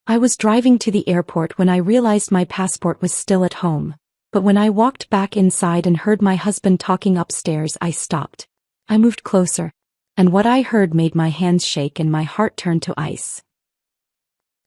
I was driving to the airport when I realized my passport was still at home. But when I walked back inside and heard my husband talking upstairs, I stopped. I moved closer. And what I heard made my hands shake and my heart turn to ice.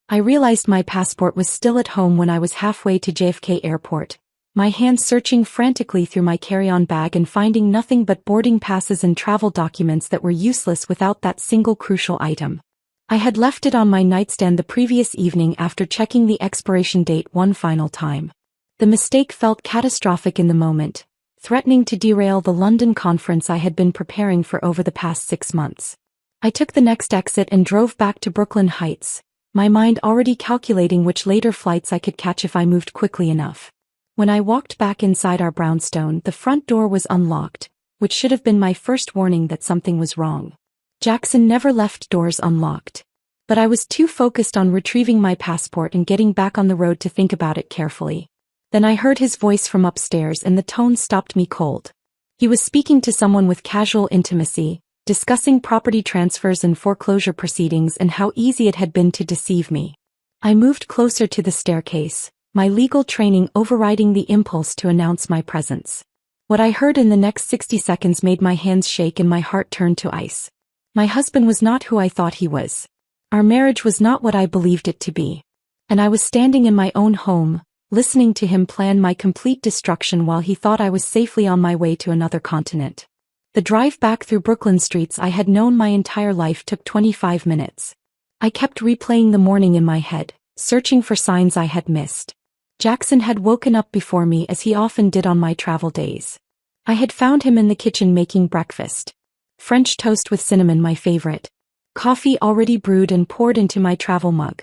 I realized my passport was still at home when I was halfway to JFK Airport, my hands searching frantically through my carry-on bag and finding nothing but boarding passes and travel documents that were useless without that single crucial item. I had left it on my nightstand the previous evening after checking the expiration date one final time. The mistake felt catastrophic in the moment, threatening to derail the London conference I had been preparing for over the past 6 months. I took the next exit and drove back to Brooklyn Heights, my mind already calculating which later flights I could catch if I moved quickly enough. When I walked back inside our brownstone, the front door was unlocked, which should have been my first warning that something was wrong. Jackson never left doors unlocked. But I was too focused on retrieving my passport and getting back on the road to think about it carefully. Then I heard his voice from upstairs and the tone stopped me cold. He was speaking to someone with casual intimacy, discussing property transfers and foreclosure proceedings and how easy it had been to deceive me. I moved closer to the staircase, my legal training overriding the impulse to announce my presence. What I heard in the next 60 seconds made my hands shake and my heart turn to ice. My husband was not who I thought he was. Our marriage was not what I believed it to be. And I was standing in my own home, listening to him plan my complete destruction while he thought I was safely on my way to another continent. The drive back through Brooklyn streets I had known my entire life took 25 minutes. I kept replaying the morning in my head, searching for signs I had missed. Jackson had woken up before me as he often did on my travel days. I had found him in the kitchen making breakfast. French toast with cinnamon, my favorite. Coffee already brewed and poured into my travel mug.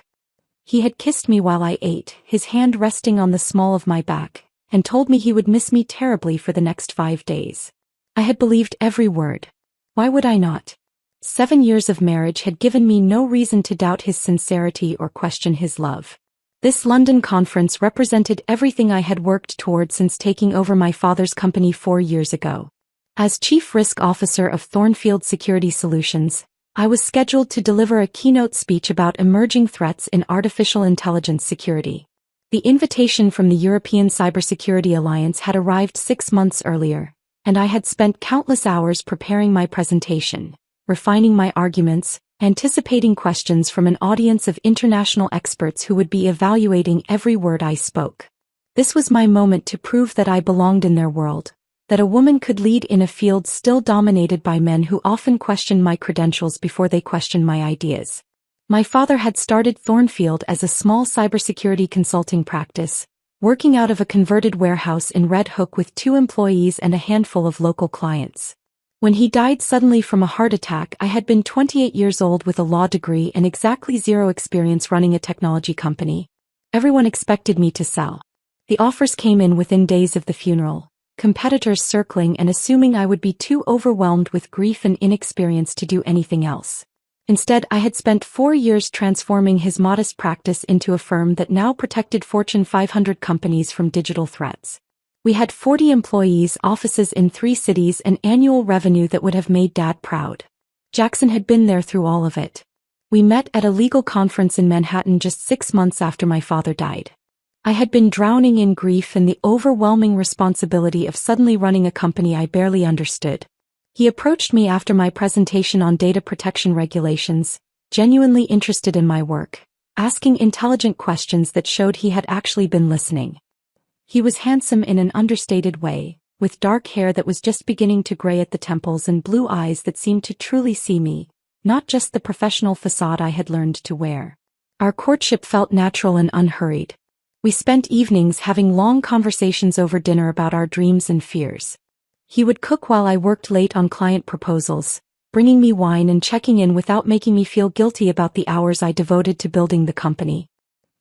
He had kissed me while I ate, his hand resting on the small of my back, and told me he would miss me terribly for the next 5 days. I had believed every word. Why would I not? 7 years of marriage had given me no reason to doubt his sincerity or question his love. This London conference represented everything I had worked toward since taking over my father's company 4 years ago. As Chief Risk Officer of Thornfield Security Solutions, I was scheduled to deliver a keynote speech about emerging threats in artificial intelligence security. The invitation from the European Cybersecurity Alliance had arrived 6 months earlier, and I had spent countless hours preparing my presentation, refining my arguments, anticipating questions from an audience of international experts who would be evaluating every word I spoke. This was my moment to prove that I belonged in their world, that a woman could lead in a field still dominated by men who often questioned my credentials before they questioned my ideas. My father had started Thornfield as a small cybersecurity consulting practice, working out of a converted warehouse in Red Hook with 2 employees and a handful of local clients. When he died suddenly from a heart attack, I had been 28 years old with a law degree and exactly 0 experience running a technology company. Everyone expected me to sell. The offers came in within days of the funeral, competitors circling and assuming I would be too overwhelmed with grief and inexperience to do anything else. Instead, I had spent 4 years transforming his modest practice into a firm that now protected Fortune 500 companies from digital threats. We had 40 employees, offices in 3 cities, and annual revenue that would have made Dad proud. Jackson had been there through all of it. We met at a legal conference in Manhattan just 6 months after my father died. I had been drowning in grief and the overwhelming responsibility of suddenly running a company I barely understood. He approached me after my presentation on data protection regulations, genuinely interested in my work, asking intelligent questions that showed he had actually been listening. He was handsome in an understated way, with dark hair that was just beginning to gray at the temples and blue eyes that seemed to truly see me, not just the professional facade I had learned to wear. Our courtship felt natural and unhurried. We spent evenings having long conversations over dinner about our dreams and fears. He would cook while I worked late on client proposals, bringing me wine and checking in without making me feel guilty about the hours I devoted to building the company.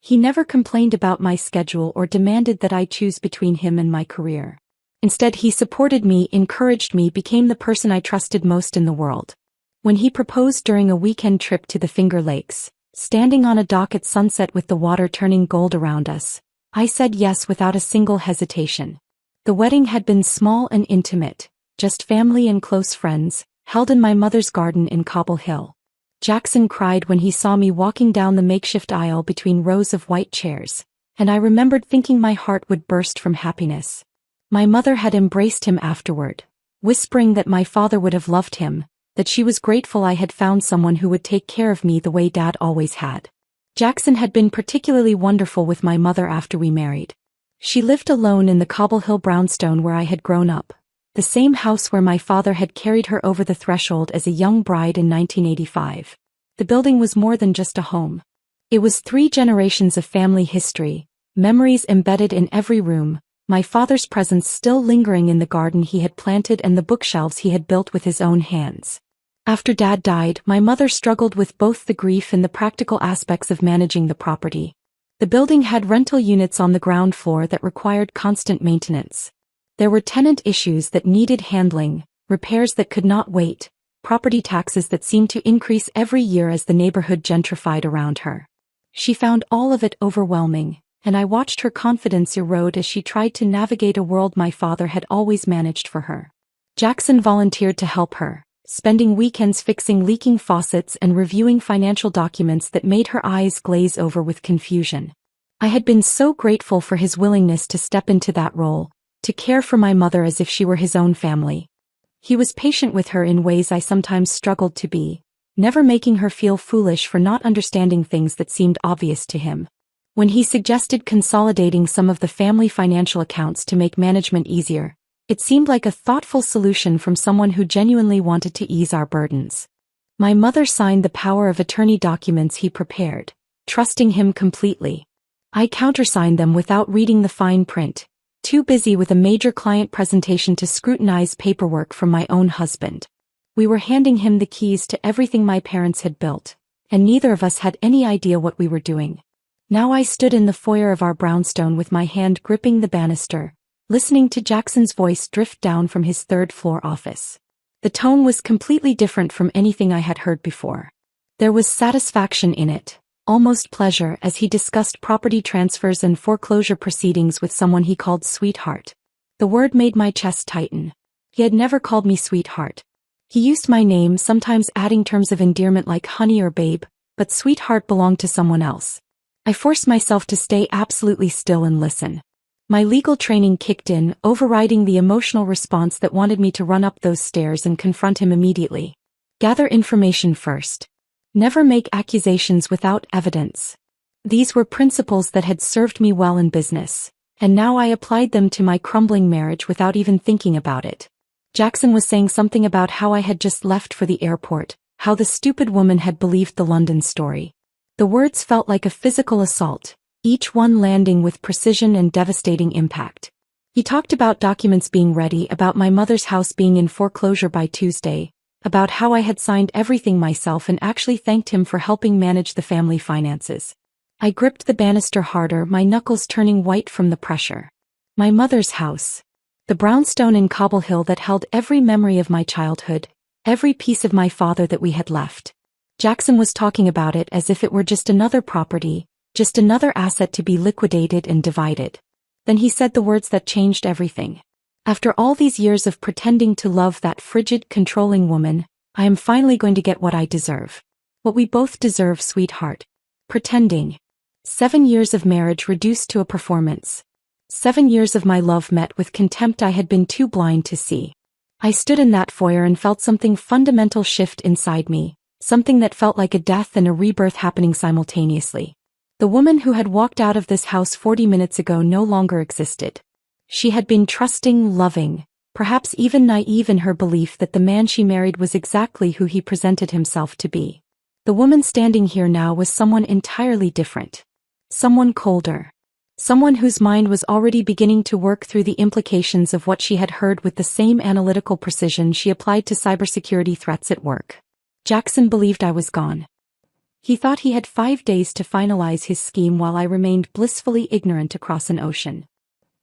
He never complained about my schedule or demanded that I choose between him and my career. Instead, he supported me, encouraged me, became the person I trusted most in the world. When he proposed during a weekend trip to the Finger Lakes, standing on a dock at sunset with the water turning gold around us, I said yes without a single hesitation. The wedding had been small and intimate, just family and close friends, held in my mother's garden in Cobble Hill. Jackson cried when he saw me walking down the makeshift aisle between rows of white chairs, and I remembered thinking my heart would burst from happiness. My mother had embraced him afterward, whispering that my father would have loved him, that she was grateful I had found someone who would take care of me the way Dad always had. Jackson had been particularly wonderful with my mother after we married. She lived alone in the Cobble Hill brownstone where I had grown up, the same house where my father had carried her over the threshold as a young bride in 1985. The building was more than just a home. It was 3 generations of family history, memories embedded in every room, my father's presence still lingering in the garden he had planted and the bookshelves he had built with his own hands. After Dad died, my mother struggled with both the grief and the practical aspects of managing the property. The building had rental units on the ground floor that required constant maintenance. There were tenant issues that needed handling, repairs that could not wait, property taxes that seemed to increase every year as the neighborhood gentrified around her. She found all of it overwhelming, and I watched her confidence erode as she tried to navigate a world my father had always managed for her. Jackson volunteered to help her, spending weekends fixing leaking faucets and reviewing financial documents that made her eyes glaze over with confusion. I had been so grateful for his willingness to step into that role, to care for my mother as if she were his own family. He was patient with her in ways I sometimes struggled to be, never making her feel foolish for not understanding things that seemed obvious to him. When he suggested consolidating some of the family financial accounts to make management easier, it seemed like a thoughtful solution from someone who genuinely wanted to ease our burdens. My mother signed the power of attorney documents he prepared, trusting him completely. I countersigned them without reading the fine print, too busy with a major client presentation to scrutinize paperwork from my own husband. We were handing him the keys to everything my parents had built, and neither of us had any idea what we were doing. Now I stood in the foyer of our brownstone with my hand gripping the banister, listening to Jackson's voice drift down from his 3rd-floor office. The tone was completely different from anything I had heard before. There was satisfaction in it, almost pleasure, as he discussed property transfers and foreclosure proceedings with someone he called sweetheart. The word made my chest tighten. He had never called me sweetheart. He used my name, sometimes adding terms of endearment like honey or babe, but sweetheart belonged to someone else. I forced myself to stay absolutely still and listen. My legal training kicked in, overriding the emotional response that wanted me to run up those stairs and confront him immediately. Gather information first. Never make accusations without evidence. These were principles that had served me well in business, and now I applied them to my crumbling marriage without even thinking about it. Jackson was saying something about how I had just left for the airport, how the stupid woman had believed the London story. The words felt like a physical assault, each one landing with precision and devastating impact. He talked about documents being ready, about my mother's house being in foreclosure by Tuesday, about how I had signed everything myself and actually thanked him for helping manage the family finances. I gripped the banister harder, my knuckles turning white from the pressure. My mother's house. The brownstone in Cobble Hill that held every memory of my childhood, every piece of my father that we had left. Jackson was talking about it as if it were just another property, just another asset to be liquidated and divided. Then he said the words that changed everything. After all these years of pretending to love that frigid, controlling woman, I am finally going to get what I deserve. What we both deserve, sweetheart. Pretending. 7 years of marriage reduced to a performance. 7 years of my love met with contempt I had been too blind to see. I stood in that foyer and felt something fundamental shift inside me, something that felt like a death and a rebirth happening simultaneously. The woman who had walked out of this house 40 minutes ago no longer existed. She had been trusting, loving, perhaps even naive in her belief that the man she married was exactly who he presented himself to be. The woman standing here now was someone entirely different. Someone colder. Someone whose mind was already beginning to work through the implications of what she had heard with the same analytical precision she applied to cybersecurity threats at work. Jackson believed I was gone. He thought he had 5 days to finalize his scheme while I remained blissfully ignorant across an ocean.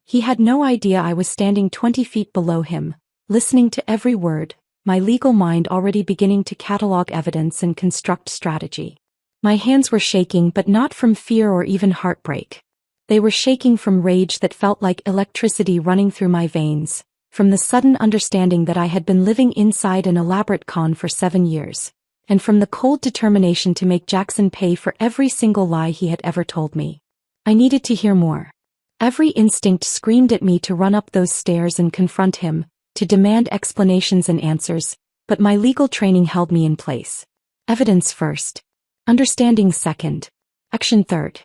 He had no idea I was standing 20 feet below him, listening to every word, my legal mind already beginning to catalog evidence and construct strategy. My hands were shaking, but not from fear or even heartbreak. They were shaking from rage that felt like electricity running through my veins, from the sudden understanding that I had been living inside an elaborate con for 7 years, and from the cold determination to make Jackson pay for every single lie he had ever told me. I needed to hear more. Every instinct screamed at me to run up those stairs and confront him, to demand explanations and answers, but my legal training held me in place. Evidence first. Understanding second. Action third.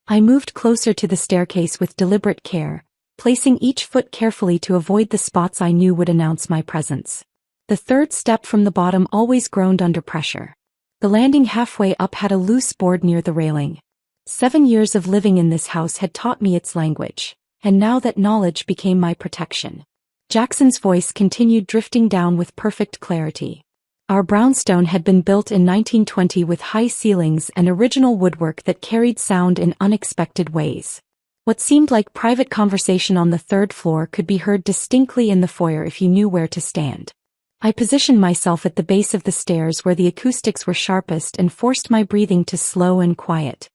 I moved closer to the staircase with deliberate care, placing each foot carefully to avoid the spots I knew would announce my presence. The third step from the bottom always groaned under pressure. The landing halfway up had a loose board near the railing. 7 years of living in this house had taught me its language, and now that knowledge became my protection. Jackson's voice continued drifting down with perfect clarity. Our brownstone had been built in 1920 with high ceilings and original woodwork that carried sound in unexpected ways. What seemed like private conversation on the third floor could be heard distinctly in the foyer if you knew where to stand. I positioned myself at the base of the stairs where the acoustics were sharpest and forced my breathing to slow and quiet.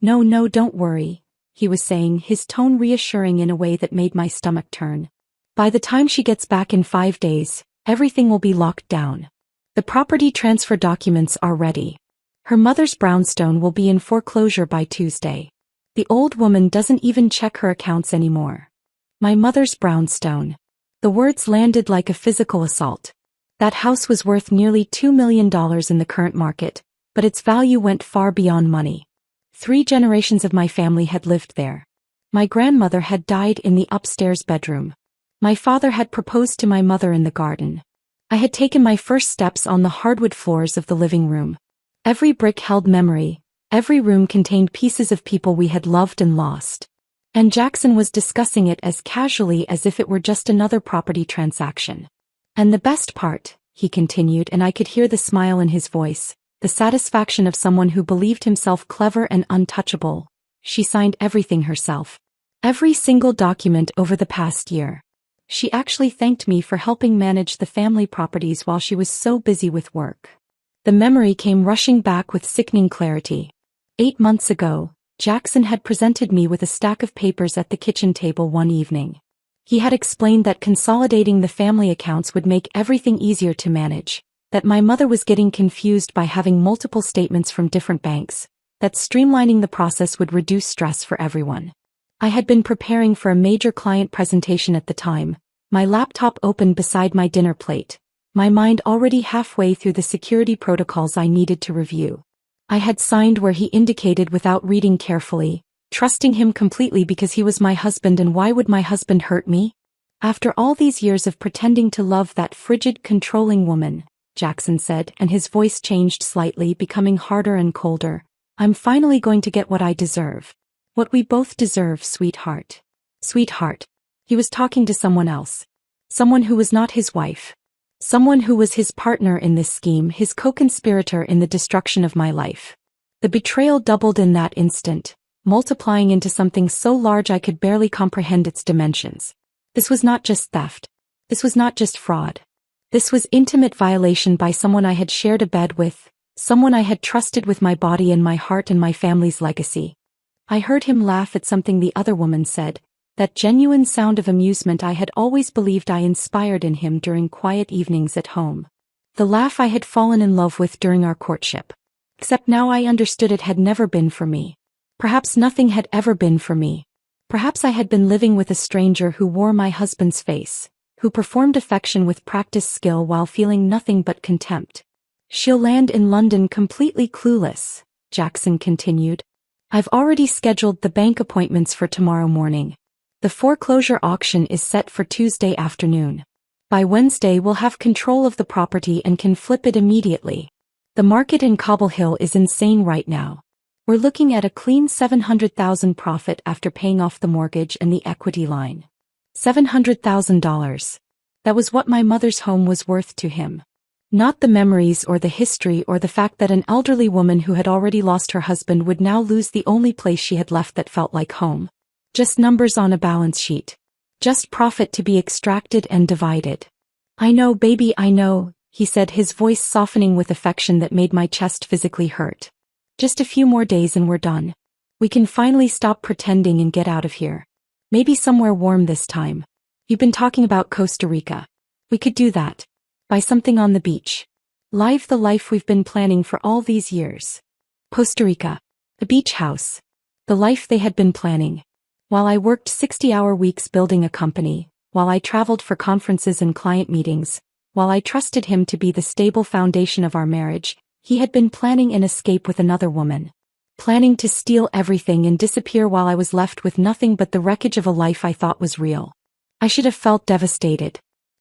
No, don't worry, he was saying, his tone reassuring in a way that made my stomach turn. By the time she gets back in 5 days, everything will be locked down. The property transfer documents are ready. Her mother's brownstone will be in foreclosure by Tuesday. The old woman doesn't even check her accounts anymore. My mother's brownstone. The words landed like a physical assault. That house was worth nearly $2 million in the current market, but its value went far beyond money. 3 generations of my family had lived there. My grandmother had died in the upstairs bedroom. My father had proposed to my mother in the garden. I had taken my first steps on the hardwood floors of the living room. Every brick held memory, every room contained pieces of people we had loved and lost. And Jackson was discussing it as casually as if it were just another property transaction. And the best part, he continued, and I could hear the smile in his voice, the satisfaction of someone who believed himself clever and untouchable. She signed everything herself. Every single document over the past year. She actually thanked me for helping manage the family properties while she was so busy with work. The memory came rushing back with sickening clarity. 8 months ago, Jackson had presented me with a stack of papers at the kitchen table one evening. He had explained that consolidating the family accounts would make everything easier to manage, that my mother was getting confused by having multiple statements from different banks, that streamlining the process would reduce stress for everyone. I had been preparing for a major client presentation at the time, my laptop open beside my dinner plate, my mind already halfway through the security protocols I needed to review. I had signed where he indicated without reading carefully, trusting him completely because he was my husband, and why would my husband hurt me? After all these years of pretending to love that frigid, controlling woman, Jackson said, and his voice changed slightly, becoming harder and colder, I'm finally going to get what I deserve. What we both deserve, sweetheart. Sweetheart. He was talking to someone else. Someone who was not his wife. Someone who was his partner in this scheme, his co-conspirator in the destruction of my life. The betrayal doubled in that instant, multiplying into something so large I could barely comprehend its dimensions. This was not just theft. This was not just fraud. This was intimate violation by someone I had shared a bed with, someone I had trusted with my body and my heart and my family's legacy. I heard him laugh at something the other woman said, that genuine sound of amusement I had always believed I inspired in him during quiet evenings at home. The laugh I had fallen in love with during our courtship. Except now I understood it had never been for me. Perhaps nothing had ever been for me. Perhaps I had been living with a stranger who wore my husband's face, who performed affection with practiced skill while feeling nothing but contempt. She'll land in London completely clueless, Jackson continued. I've already scheduled the bank appointments for tomorrow morning. The foreclosure auction is set for Tuesday afternoon. By Wednesday we'll have control of the property and can flip it immediately. The market in Cobble Hill is insane right now. We're looking at a clean $700,000 profit after paying off the mortgage and the equity line. $700,000. That was what my mother's home was worth to him. Not the memories or the history or the fact that an elderly woman who had already lost her husband would now lose the only place she had left that felt like home. Just numbers on a balance sheet. Just profit to be extracted and divided. I know, baby, I know, he said, his voice softening with affection that made my chest physically hurt. Just a few more days and we're done. We can finally stop pretending and get out of here. Maybe somewhere warm this time. You've been talking about Costa Rica. We could do that. Buy something on the beach. Live the life we've been planning for all these years. Costa Rica. A beach house. The life they had been planning. While I worked 60-hour weeks building a company, while I traveled for conferences and client meetings, while I trusted him to be the stable foundation of our marriage, he had been planning an escape with another woman. Planning to steal everything and disappear while I was left with nothing but the wreckage of a life I thought was real. I should have felt devastated.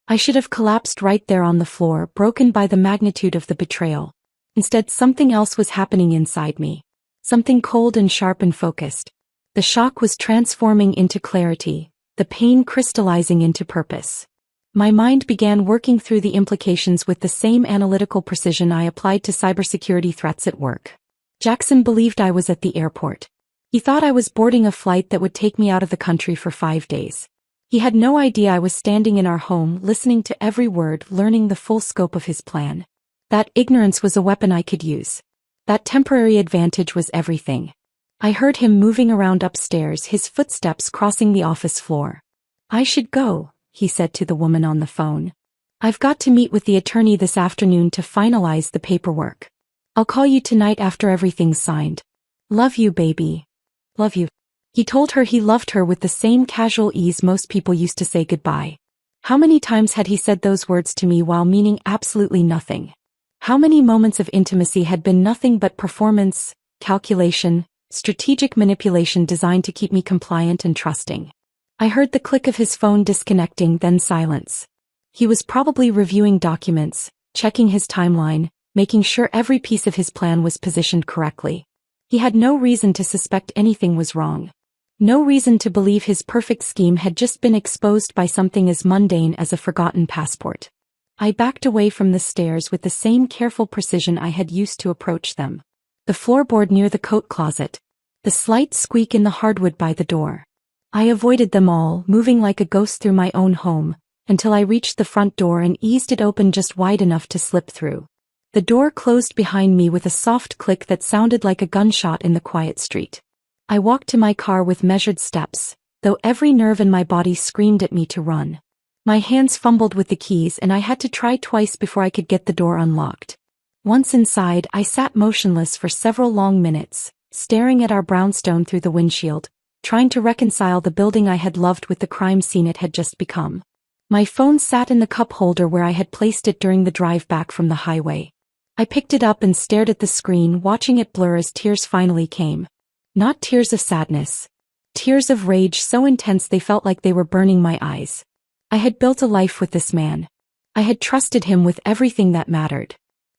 I should have collapsed right there on the floor, broken by the magnitude of the betrayal. Instead, something else was happening inside me. Something cold and sharp and focused. The shock was transforming into clarity, the pain crystallizing into purpose. My mind began working through the implications with the same analytical precision I applied to cybersecurity threats at work. Jackson believed I was at the airport. He thought I was boarding a flight that would take me out of the country for 5 days. He had no idea I was standing in our home, listening to every word, learning the full scope of his plan. That ignorance was a weapon I could use. That temporary advantage was everything. I heard him moving around upstairs, his footsteps crossing the office floor. "I should go," he said to the woman on the phone. "I've got to meet with the attorney this afternoon to finalize the paperwork. I'll call you tonight after everything's signed. Love you, baby. Love you." He told her he loved her with the same casual ease most people used to say goodbye. How many times had he said those words to me while meaning absolutely nothing? How many moments of intimacy had been nothing but performance, calculation, strategic manipulation designed to keep me compliant and trusting? I heard the click of his phone disconnecting, then silence. He was probably reviewing documents, checking his timeline, making sure every piece of his plan was positioned correctly. He had no reason to suspect anything was wrong. No reason to believe his perfect scheme had just been exposed by something as mundane as a forgotten passport. I backed away from the stairs with the same careful precision I had used to approach them. The floorboard near the coat closet. The slight squeak in the hardwood by the door. I avoided them all, moving like a ghost through my own home, until I reached the front door and eased it open just wide enough to slip through. The door closed behind me with a soft click that sounded like a gunshot in the quiet street. I walked to my car with measured steps, though every nerve in my body screamed at me to run. My hands fumbled with the keys and I had to try twice before I could get the door unlocked. Once inside, I sat motionless for several long minutes, staring at our brownstone through the windshield, trying to reconcile the building I had loved with the crime scene it had just become. My phone sat in the cup holder where I had placed it during the drive back from the highway. I picked it up and stared at the screen, watching it blur as tears finally came. Not tears of sadness. Tears of rage so intense they felt like they were burning my eyes. I had built a life with this man. I had trusted him with everything that mattered.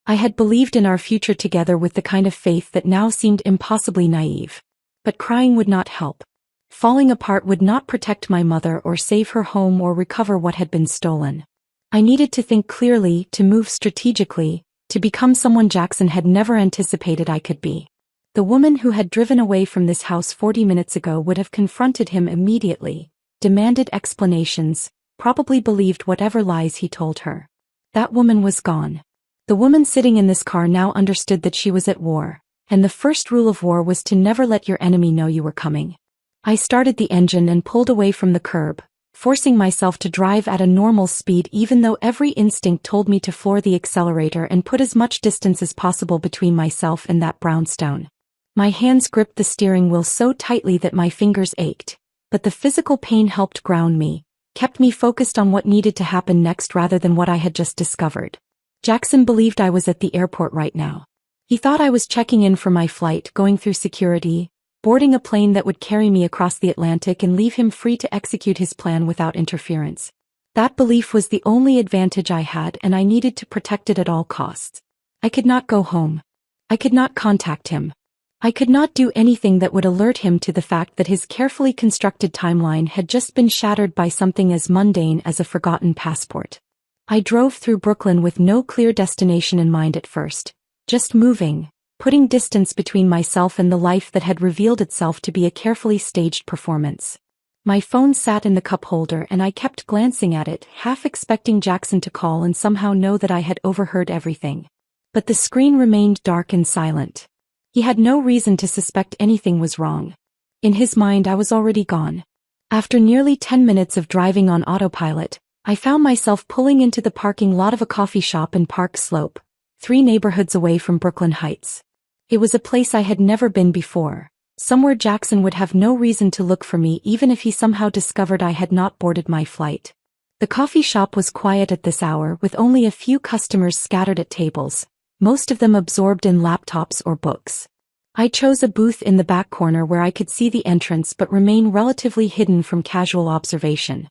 I had believed in our future together with the kind of faith that now seemed impossibly naive. But crying would not help. Falling apart would not protect my mother or save her home or recover what had been stolen. I needed to think clearly, to move strategically, to become someone Jackson had never anticipated I could be. The woman who had driven away from this house 40 minutes ago would have confronted him immediately, demanded explanations, probably believed whatever lies he told her. That woman was gone. The woman sitting in this car now understood that she was at war, and the first rule of war was to never let your enemy know you were coming. I started the engine and pulled away from the curb, forcing myself to drive at a normal speed even though every instinct told me to floor the accelerator and put as much distance as possible between myself and that brownstone. My hands gripped the steering wheel so tightly that my fingers ached, but the physical pain helped ground me, kept me focused on what needed to happen next rather than what I had just discovered. Jackson believed I was at the airport right now. He thought I was checking in for my flight, going through security, boarding a plane that would carry me across the Atlantic and leave him free to execute his plan without interference. That belief was the only advantage I had and I needed to protect it at all costs. I could not go home. I could not contact him. I could not do anything that would alert him to the fact that his carefully constructed timeline had just been shattered by something as mundane as a forgotten passport. I drove through Brooklyn with no clear destination in mind at first, just moving, putting distance between myself and the life that had revealed itself to be a carefully staged performance. My phone sat in the cup holder and I kept glancing at it, half expecting Jackson to call and somehow know that I had overheard everything. But the screen remained dark and silent. He had no reason to suspect anything was wrong. In his mind I was already gone. After nearly 10 minutes of driving on autopilot, I found myself pulling into the parking lot of a coffee shop in Park Slope, 3 neighborhoods away from Brooklyn Heights. It was a place I had never been before, somewhere Jackson would have no reason to look for me even if he somehow discovered I had not boarded my flight. The coffee shop was quiet at this hour with only a few customers scattered at tables, most of them absorbed in laptops or books. I chose a booth in the back corner where I could see the entrance but remain relatively hidden from casual observation.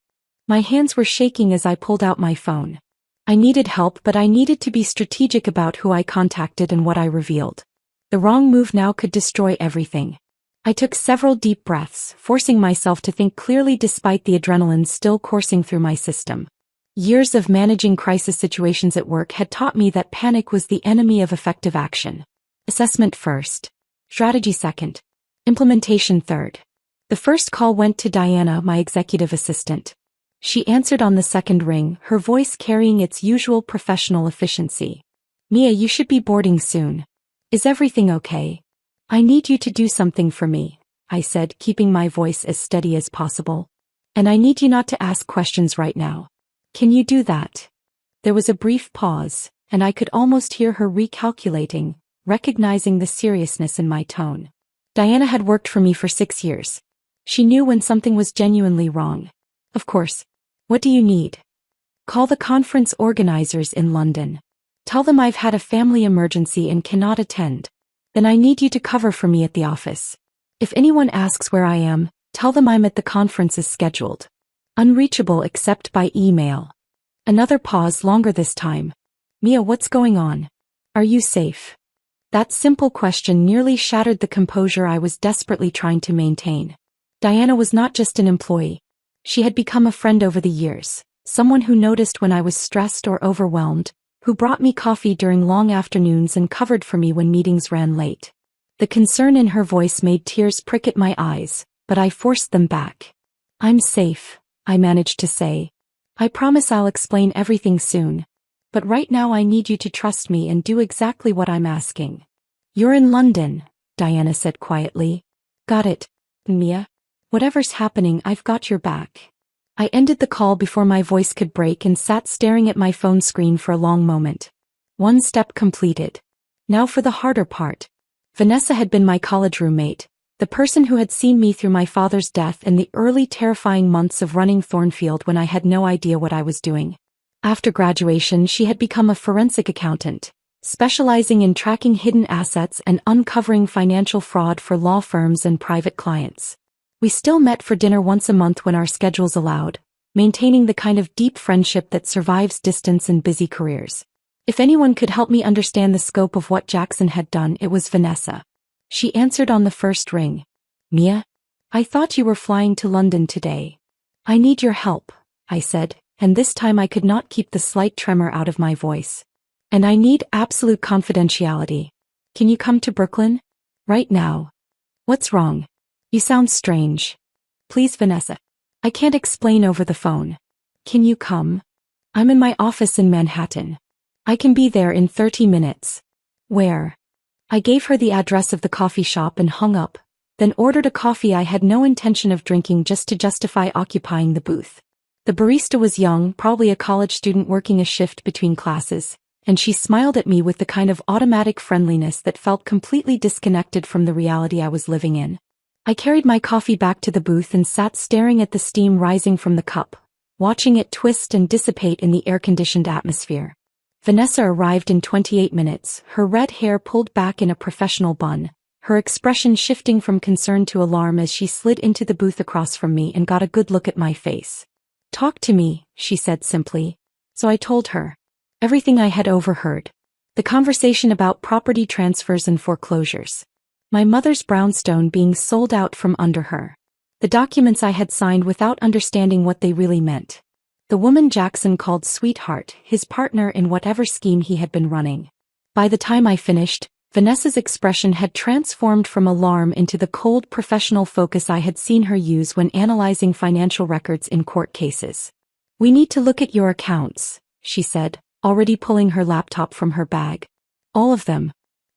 My hands were shaking as I pulled out my phone. I needed help, but I needed to be strategic about who I contacted and what I revealed. The wrong move now could destroy everything. I took several deep breaths, forcing myself to think clearly despite the adrenaline still coursing through my system. Years of managing crisis situations at work had taught me that panic was the enemy of effective action. Assessment first. Strategy second. Implementation third. The first call went to Diana, my executive assistant. She answered on the second ring, her voice carrying its usual professional efficiency. "Mia, you should be boarding soon. Is everything okay? I need you to do something for me," I said, keeping my voice as steady as possible. "And I need you not to ask questions right now. Can you do that?" There was a brief pause, and I could almost hear her recalculating, recognizing the seriousness in my tone. Diana had worked for me for 6 years. She knew when something was genuinely wrong. "Of course. What do you need?" "Call the conference organizers in London. Tell them I've had a family emergency and cannot attend. Then I need you to cover for me at the office. If anyone asks where I am, tell them I'm at the conference as scheduled. Unreachable except by email." Another pause, longer this time. "Mia, what's going on? Are you safe?" That simple question nearly shattered the composure I was desperately trying to maintain. Diana was not just an employee. She had become a friend over the years, someone who noticed when I was stressed or overwhelmed, who brought me coffee during long afternoons and covered for me when meetings ran late. The concern in her voice made tears prick at my eyes, but I forced them back. "I'm safe," I managed to say. "I promise I'll explain everything soon. But right now I need you to trust me and do exactly what I'm asking." "You're in London," Diana said quietly. "Got it, Mia. Whatever's happening, I've got your back." I ended the call before my voice could break and sat staring at my phone screen for a long moment. One step completed. Now for the harder part. Vanessa had been my college roommate, the person who had seen me through my father's death and the early terrifying months of running Thornfield when I had no idea what I was doing. After graduation, she had become a forensic accountant, specializing in tracking hidden assets and uncovering financial fraud for law firms and private clients. We still met for dinner once a month when our schedules allowed, maintaining the kind of deep friendship that survives distance and busy careers. If anyone could help me understand the scope of what Jackson had done, it was Vanessa. She answered on the first ring. "Mia, I thought you were flying to London today. I need your help," I said, and this time I could not keep the slight tremor out of my voice. "And I need absolute confidentiality. Can you come to Brooklyn? Right now." "What's wrong? You sound strange." "Please, Vanessa. I can't explain over the phone. Can you come? I'm in my office in Manhattan. I can be there in 30 minutes. "Where?" I gave her the address of the coffee shop and hung up, then ordered a coffee I had no intention of drinking just to justify occupying the booth. The barista was young, probably a college student working a shift between classes, and she smiled at me with the kind of automatic friendliness that felt completely disconnected from the reality I was living in. I carried my coffee back to the booth and sat staring at the steam rising from the cup, watching it twist and dissipate in the air-conditioned atmosphere. Vanessa arrived in 28 minutes, her red hair pulled back in a professional bun, her expression shifting from concern to alarm as she slid into the booth across from me and got a good look at my face. "Talk to me," she said simply. So I told her everything I had overheard. The conversation about property transfers and foreclosures. My mother's brownstone being sold out from under her. The documents I had signed without understanding what they really meant. The woman Jackson called sweetheart, his partner in whatever scheme he had been running. By the time I finished, Vanessa's expression had transformed from alarm into the cold professional focus I had seen her use when analyzing financial records in court cases. "We need to look at your accounts," she said, already pulling her laptop from her bag. "All of them.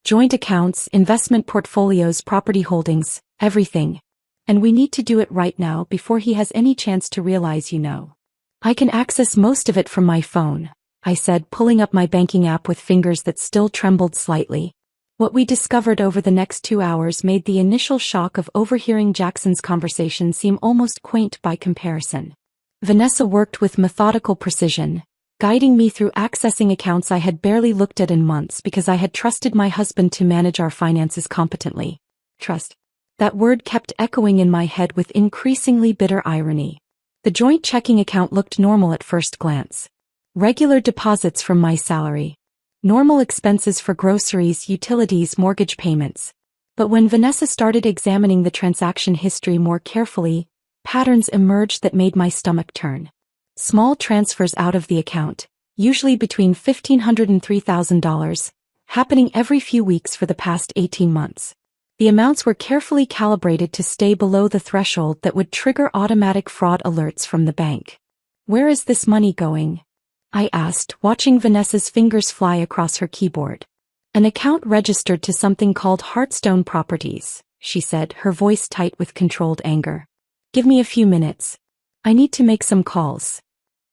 Joint accounts, investment portfolios, property holdings, everything. And we need to do it right now before he has any chance to realize you know. I can access most of it from my phone, I said, pulling up my banking app with fingers that still trembled slightly. What we discovered over the next 2 hours made the initial shock of overhearing Jackson's conversation seem almost quaint by comparison. Vanessa worked with methodical precision, guiding me through accessing accounts I had barely looked at in months because I had trusted my husband to manage our finances competently. Trust. That word kept echoing in my head with increasingly bitter irony. The joint checking account looked normal at first glance. Regular deposits from my salary. Normal expenses for groceries, utilities, mortgage payments. But when Vanessa started examining the transaction history more carefully, patterns emerged that made my stomach turn. Small transfers out of the account, usually between $1,500 and $3,000, happening every few weeks for the past 18 months. The amounts were carefully calibrated to stay below the threshold that would trigger automatic fraud alerts from the bank. Where is this money going? I asked, watching Vanessa's fingers fly across her keyboard. An account registered to something called Hearthstone Properties, she said, her voice tight with controlled anger. Give me a few minutes. I need to make some calls.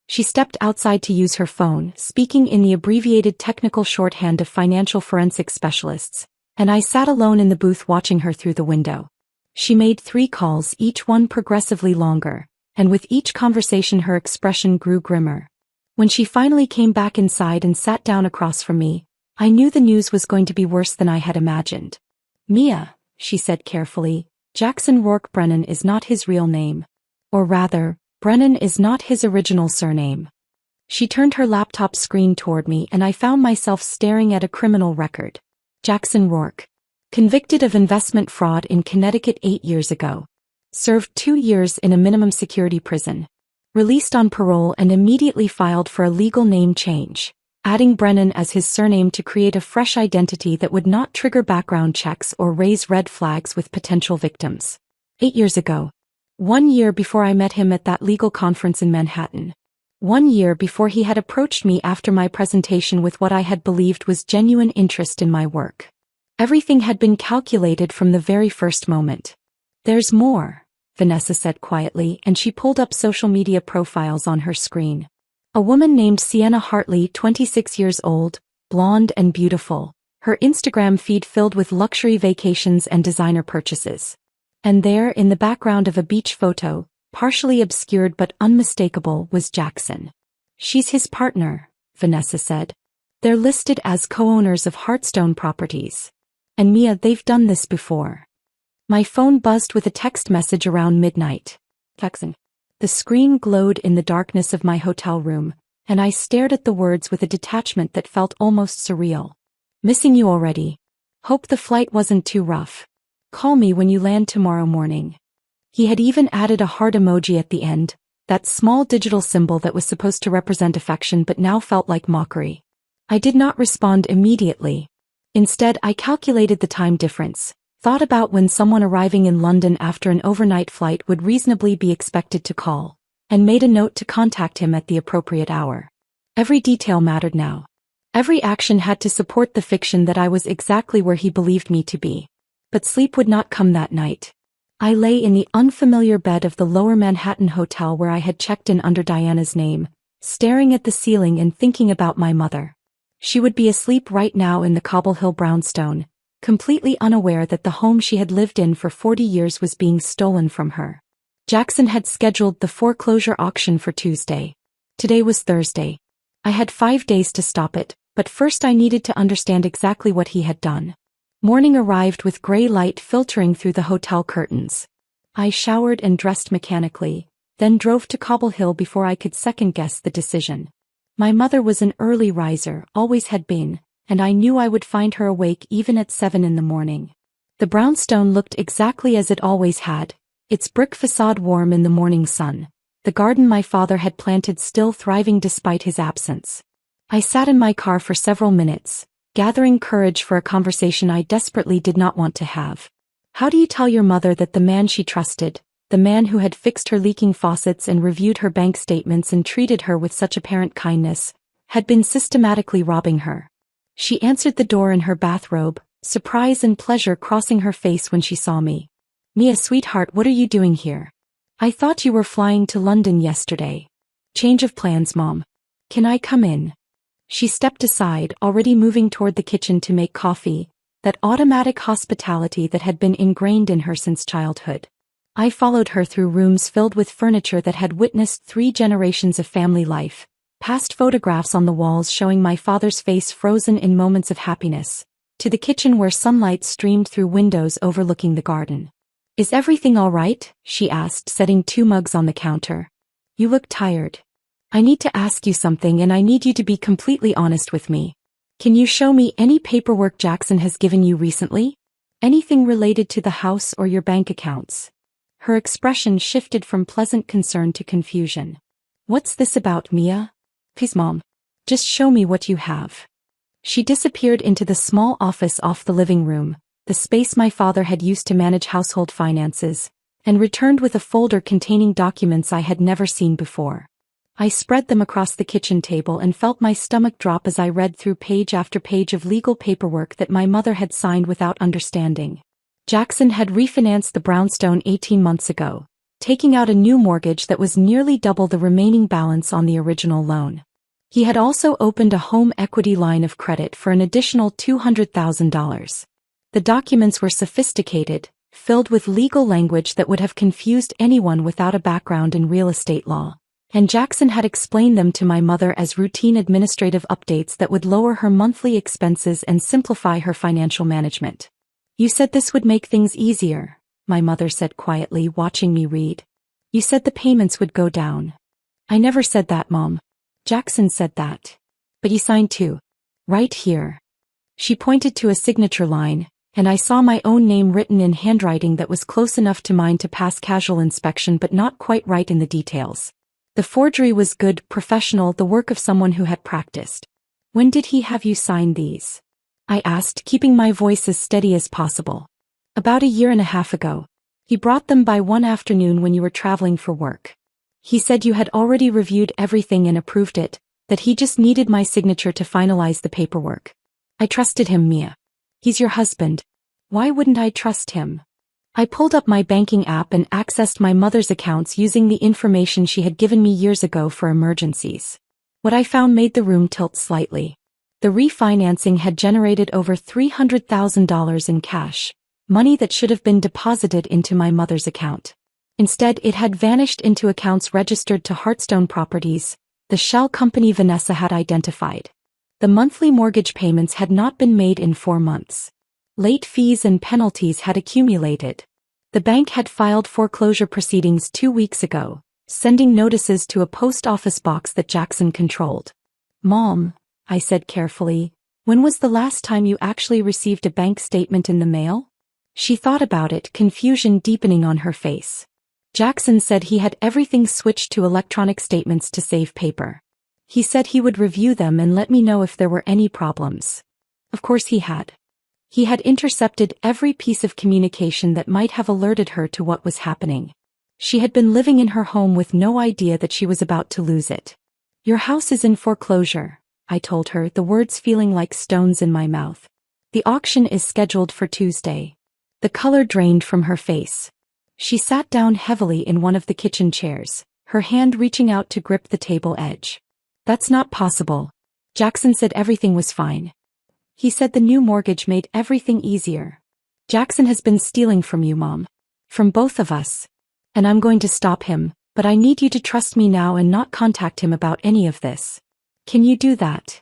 She stepped outside to use her phone, speaking in the abbreviated technical shorthand of financial forensic specialists, and I sat alone in the booth watching her through the window. She made 3 calls, each one progressively longer, and with each conversation her expression grew grimmer. When she finally came back inside and sat down across from me, I knew the news was going to be worse than I had imagined. Mia, she said carefully, Jackson Rourke Brennan is not his real name. Or rather, Brennan is not his original surname. She turned her laptop screen toward me and I found myself staring at a criminal record. Jackson Rourke. Convicted of investment fraud in Connecticut 8 years ago. Served 2 years in a minimum security prison. Released on parole and immediately filed for a legal name change, adding Brennan as his surname to create a fresh identity that would not trigger background checks or raise red flags with potential victims. 8 years ago. 1 year before I met him at that legal conference in Manhattan. 1 year before he had approached me after my presentation with what I had believed was genuine interest in my work. Everything had been calculated from the very first moment. There's more, Vanessa said quietly, and she pulled up social media profiles on her screen. A woman named Sienna Hartley, 26 years old, blonde and beautiful, her Instagram feed filled with luxury vacations and designer purchases. And there, in the background of a beach photo, partially obscured but unmistakable, was Jackson. She's his partner, Vanessa said. They're listed as co-owners of Hearthstone Properties. And Mia, they've done this before. My phone buzzed with a text message around midnight. Jackson. The screen glowed in the darkness of my hotel room, and I stared at the words with a detachment that felt almost surreal. Missing you already. Hope the flight wasn't too rough. Call me when you land tomorrow morning. He had even added a heart emoji at the end, that small digital symbol that was supposed to represent affection but now felt like mockery. I did not respond immediately. Instead, I calculated the time difference. Thought about when someone arriving in London after an overnight flight would reasonably be expected to call, and made a note to contact him at the appropriate hour. Every detail mattered now. Every action had to support the fiction that I was exactly where he believed me to be. But sleep would not come that night. I lay in the unfamiliar bed of the Lower Manhattan hotel where I had checked in under Diana's name, staring at the ceiling and thinking about my mother. She would be asleep right now in the Cobble Hill brownstone, completely unaware that the home she had lived in for 40 years was being stolen from her. Jackson had scheduled the foreclosure auction for Tuesday. Today was Thursday. I had 5 days to stop it, but first I needed to understand exactly what he had done. Morning arrived with gray light filtering through the hotel curtains. I showered and dressed mechanically, then drove to Cobble Hill before I could second-guess the decision. My mother was an early riser, always had been, and I knew I would find her awake even at 7 in the morning. The brownstone looked exactly as it always had, its brick facade warm in the morning sun, the garden my father had planted still thriving despite his absence. I sat in my car for several minutes, gathering courage for a conversation I desperately did not want to have. How do you tell your mother that the man she trusted, the man who had fixed her leaking faucets and reviewed her bank statements and treated her with such apparent kindness, had been systematically robbing her? She answered the door in her bathrobe, surprise and pleasure crossing her face when she saw me. Mia, sweetheart, what are you doing here? I thought you were flying to London yesterday. Change of plans, Mom. Can I come in? She stepped aside, already moving toward the kitchen to make coffee, that automatic hospitality that had been ingrained in her since childhood. I followed her through rooms filled with furniture that had witnessed 3 generations of family life, past photographs on the walls showing my father's face frozen in moments of happiness, to the kitchen where sunlight streamed through windows overlooking the garden. "Is everything all right?" she asked, setting 2 mugs on the counter. "You look tired. I need to ask you something, and I need you to be completely honest with me. Can you show me any paperwork Jackson has given you recently? Anything related to the house or your bank accounts?" Her expression shifted from pleasant concern to confusion. "What's this about, Mia? Please, Mom. Just show me what you have." She disappeared into the small office off the living room, the space my father had used to manage household finances, and returned with a folder containing documents I had never seen before. I spread them across the kitchen table and felt my stomach drop as I read through page after page of legal paperwork that my mother had signed without understanding. Jackson had refinanced the brownstone 18 months ago, taking out a new mortgage that was nearly double the remaining balance on the original loan. He had also opened a home equity line of credit for an additional $200,000. The documents were sophisticated, filled with legal language that would have confused anyone without a background in real estate law, and Jackson had explained them to my mother as routine administrative updates that would lower her monthly expenses and simplify her financial management. "You said this would make things easier," my mother said quietly, watching me read. "You said the payments would go down." "I never said that, Mom. Jackson said that. But you signed too. Right here." She pointed to a signature line, and I saw my own name written in handwriting that was close enough to mine to pass casual inspection but not quite right in the details. The forgery was good, professional, the work of someone who had practiced. "When did he have you sign these?" I asked, keeping my voice as steady as possible. "About a year and a half ago. He brought them by one afternoon when you were traveling for work. He said you had already reviewed everything and approved it, that he just needed my signature to finalize the paperwork. I trusted him, Mia. He's your husband. Why wouldn't I trust him?" I pulled up my banking app and accessed my mother's accounts using the information she had given me years ago for emergencies. What I found made the room tilt slightly. The refinancing had generated over $300,000 in cash, money that should have been deposited into my mother's account. Instead, it had vanished into accounts registered to Hearthstone Properties, the shell company Vanessa had identified. The monthly mortgage payments had not been made in 4 months. Late fees and penalties had accumulated. The bank had filed foreclosure proceedings 2 weeks ago, sending notices to a post office box that Jackson controlled. "Mom," I said carefully, "when was the last time you actually received a bank statement in the mail?" She thought about it, confusion deepening on her face. Jackson said he had everything switched to electronic statements to save paper. He said he would review them and let me know if there were any problems. Of course he had. He had intercepted every piece of communication that might have alerted her to what was happening. She had been living in her home with no idea that she was about to lose it. "Your house is in foreclosure," I told her, the words feeling like stones in my mouth. "The auction is scheduled for Tuesday." The color drained from her face. She sat down heavily in one of the kitchen chairs, her hand reaching out to grip the table edge. "That's not possible. Jackson said everything was fine. He said the new mortgage made everything easier. Jackson has been stealing from you, Mom. From both of us. And I'm going to stop him, but I need you to trust me now and not contact him about any of this. Can you do that?"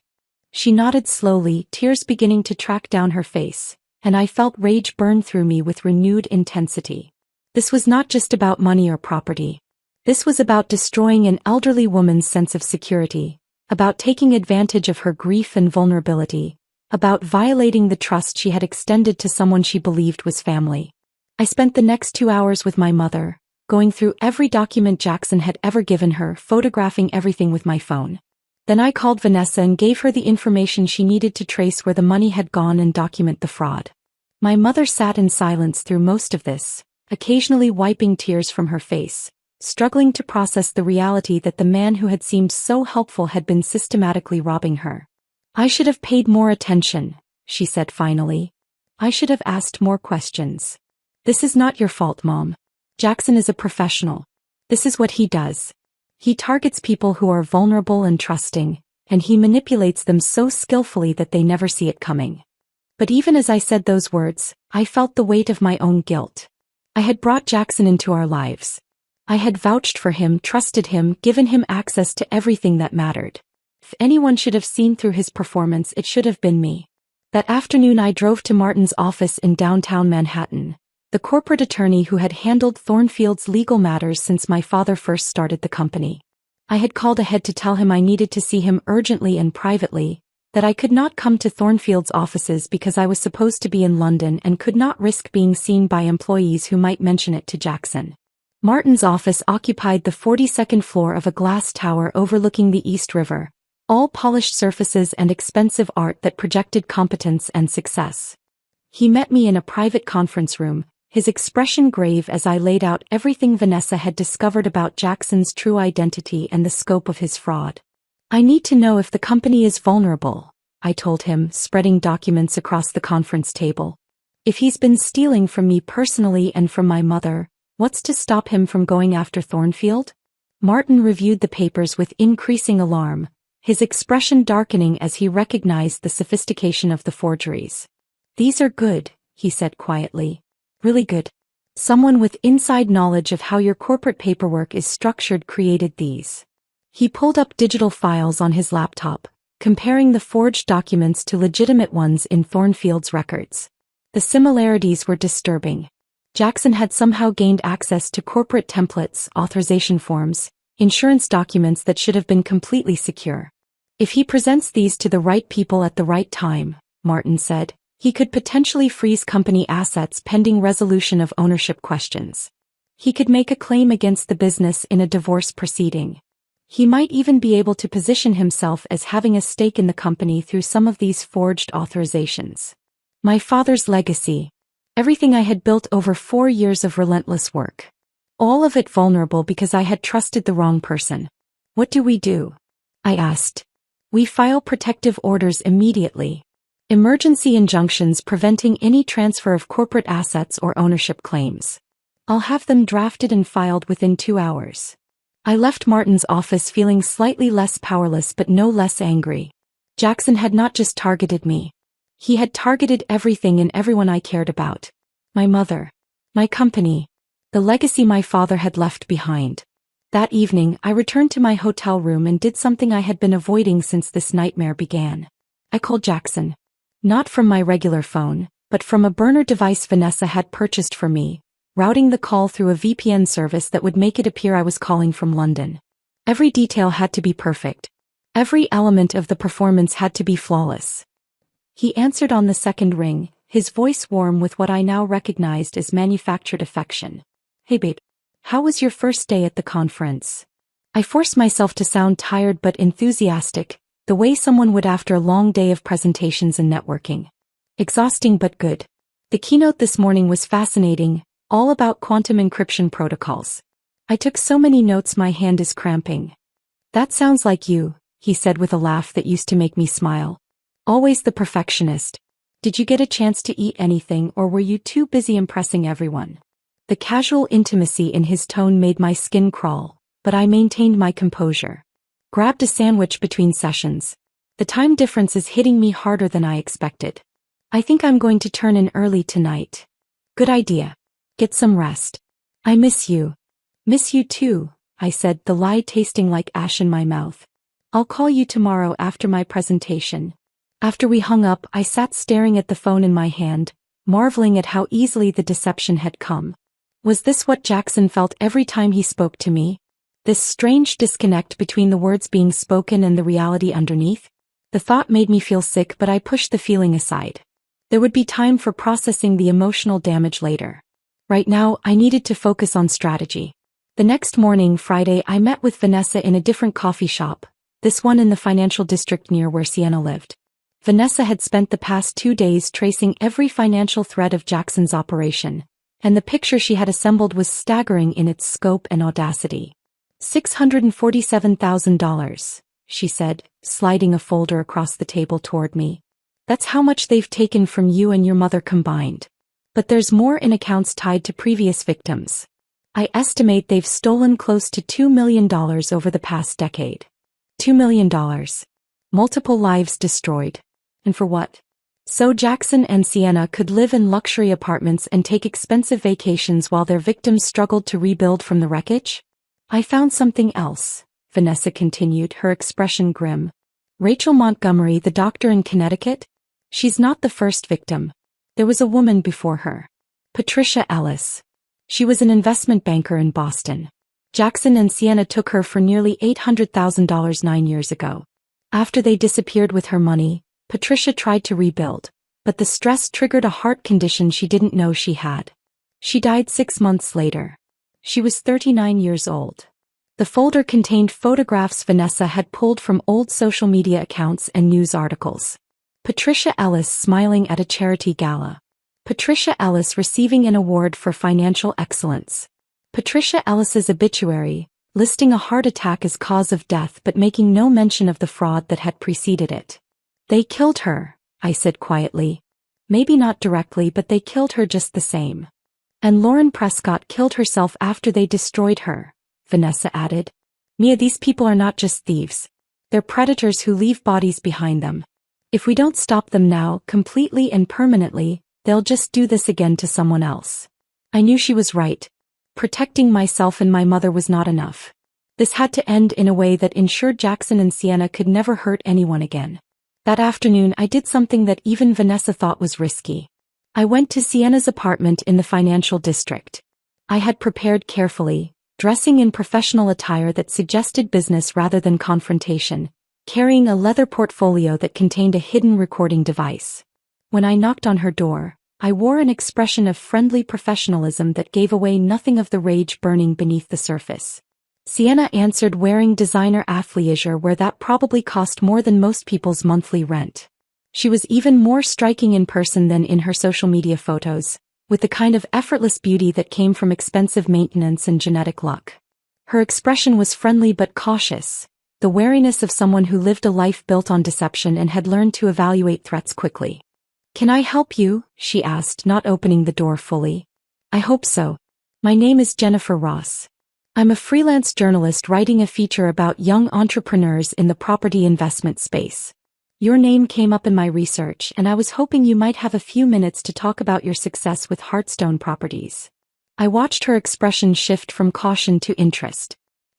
She nodded slowly, tears beginning to track down her face, and I felt rage burn through me with renewed intensity. This was not just about money or property. This was about destroying an elderly woman's sense of security, about taking advantage of her grief and vulnerability, about violating the trust she had extended to someone she believed was family. I spent the next 2 hours with my mother, going through every document Jackson had ever given her, photographing everything with my phone. Then I called Vanessa and gave her the information she needed to trace where the money had gone and document the fraud. My mother sat in silence through most of this, occasionally wiping tears from her face, struggling to process the reality that the man who had seemed so helpful had been systematically robbing her. "I should have paid more attention," she said finally. "I should have asked more questions. This is not your fault, Mom. Jackson is a professional. This is what he does. He targets people who are vulnerable and trusting, and he manipulates them so skillfully that they never see it coming. But even as I said those words, I felt the weight of my own guilt. I had brought Jackson into our lives. I had vouched for him, trusted him, given him access to everything that mattered. If anyone should have seen through his performance, it should have been me. That afternoon I drove to Martin's office in downtown Manhattan, the corporate attorney who had handled Thornfield's legal matters since my father first started the company. I had called ahead to tell him I needed to see him urgently and privately, that I could not come to Thornfield's offices because I was supposed to be in London and could not risk being seen by employees who might mention it to Jackson. Martin's office occupied the 42nd floor of a glass tower overlooking the East River, all polished surfaces and expensive art that projected competence and success. He met me in a private conference room, his expression grave as I laid out everything Vanessa had discovered about Jackson's true identity and the scope of his fraud. I need to know if the company is vulnerable, I told him, spreading documents across the conference table. If he's been stealing from me personally and from my mother, what's to stop him from going after Thornfield? Martin reviewed the papers with increasing alarm, his expression darkening as he recognized the sophistication of the forgeries. These are good, he said quietly. Really good. Someone with inside knowledge of how your corporate paperwork is structured created these. He pulled up digital files on his laptop, comparing the forged documents to legitimate ones in Thornfield's records. The similarities were disturbing. Jackson had somehow gained access to corporate templates, authorization forms, insurance documents that should have been completely secure. If he presents these to the right people at the right time, Martin said, he could potentially freeze company assets pending resolution of ownership questions. He could make a claim against the business in a divorce proceeding. He might even be able to position himself as having a stake in the company through some of these forged authorizations. My father's legacy. Everything I had built over 4 years of relentless work. All of it vulnerable because I had trusted the wrong person. What do we do? I asked. We file protective orders immediately. Emergency injunctions preventing any transfer of corporate assets or ownership claims. I'll have them drafted and filed within 2 hours. I left Martin's office feeling slightly less powerless but no less angry. Jackson had not just targeted me. He had targeted everything and everyone I cared about. My mother. My company. The legacy my father had left behind. That evening, I returned to my hotel room and did something I had been avoiding since this nightmare began. I called Jackson. Not from my regular phone, but from a burner device Vanessa had purchased for me, routing the call through a VPN service that would make it appear I was calling from London. Every detail had to be perfect. Every element of the performance had to be flawless. He answered on the second ring, his voice warm with what I now recognized as manufactured affection. Hey babe, how was your first day at the conference? I forced myself to sound tired but enthusiastic, the way someone would after a long day of presentations and networking. Exhausting but good. The keynote this morning was fascinating, all about quantum encryption protocols. I took so many notes my hand is cramping. That sounds like you, he said with a laugh that used to make me smile. Always the perfectionist. Did you get a chance to eat anything or were you too busy impressing everyone? The casual intimacy in his tone made my skin crawl, but I maintained my composure. Grabbed a sandwich between sessions. The time difference is hitting me harder than I expected. I think I'm going to turn in early tonight. Good idea. Get some rest. I miss you. Miss you too, I said, the lie tasting like ash in my mouth. I'll call you tomorrow after my presentation. After we hung up, I sat staring at the phone in my hand, marveling at how easily the deception had come. Was this what Jackson felt every time he spoke to me? This strange disconnect between the words being spoken and the reality underneath? The thought made me feel sick, but I pushed the feeling aside. There would be time for processing the emotional damage later. Right now, I needed to focus on strategy. The next morning, Friday, I met with Vanessa in a different coffee shop, this one in the financial district near where Sienna lived. Vanessa had spent the past 2 days tracing every financial thread of Jackson's operation, and the picture she had assembled was staggering in its scope and audacity. $647,000, she said, sliding a folder across the table toward me. That's how much they've taken from you and your mother combined. But there's more in accounts tied to previous victims. I estimate they've stolen close to $2 million over the past decade. $2 million. multiple lives destroyed. And for what? So Jackson and Sienna could live in luxury apartments and take expensive vacations while their victims struggled to rebuild from the wreckage? I found something else, Vanessa continued, her expression grim. Rachel Montgomery, the doctor in Connecticut? She's not the first victim. There was a woman before her. Patricia Ellis. She was an investment banker in Boston. Jackson and Sienna took her for nearly $800,000 9 years ago. After they disappeared with her money, Patricia tried to rebuild, but the stress triggered a heart condition she didn't know she had. She died 6 months later. She was 39 years old. The folder contained photographs Vanessa had pulled from old social media accounts and news articles. Patricia Ellis smiling at a charity gala. Patricia Ellis receiving an award for financial excellence. Patricia Ellis's obituary, listing a heart attack as cause of death but making no mention of the fraud that had preceded it. They killed her, I said quietly. Maybe not directly, but they killed her just the same. And Lauren Prescott killed herself after they destroyed her, Vanessa added. Mia, these people are not just thieves. They're predators who leave bodies behind them. If we don't stop them now, completely and permanently, they'll just do this again to someone else. I knew she was right. Protecting myself and my mother was not enough. This had to end in a way that ensured Jackson and Sienna could never hurt anyone again. That afternoon I did something that even Vanessa thought was risky. I went to Sienna's apartment in the financial district. I had prepared carefully, dressing in professional attire that suggested business rather than confrontation, carrying a leather portfolio that contained a hidden recording device. When I knocked on her door, I wore an expression of friendly professionalism that gave away nothing of the rage burning beneath the surface. Sienna answered wearing designer athleisure wear that probably cost more than most people's monthly rent. She was even more striking in person than in her social media photos, with the kind of effortless beauty that came from expensive maintenance and genetic luck. Her expression was friendly but cautious, the wariness of someone who lived a life built on deception and had learned to evaluate threats quickly. "Can I help you?" she asked, not opening the door fully. "I hope so. My name is Jennifer Ross. I'm a freelance journalist writing a feature about young entrepreneurs in the property investment space. Your name came up in my research and I was hoping you might have a few minutes to talk about your success with Hearthstone Properties." I watched her expression shift from caution to interest.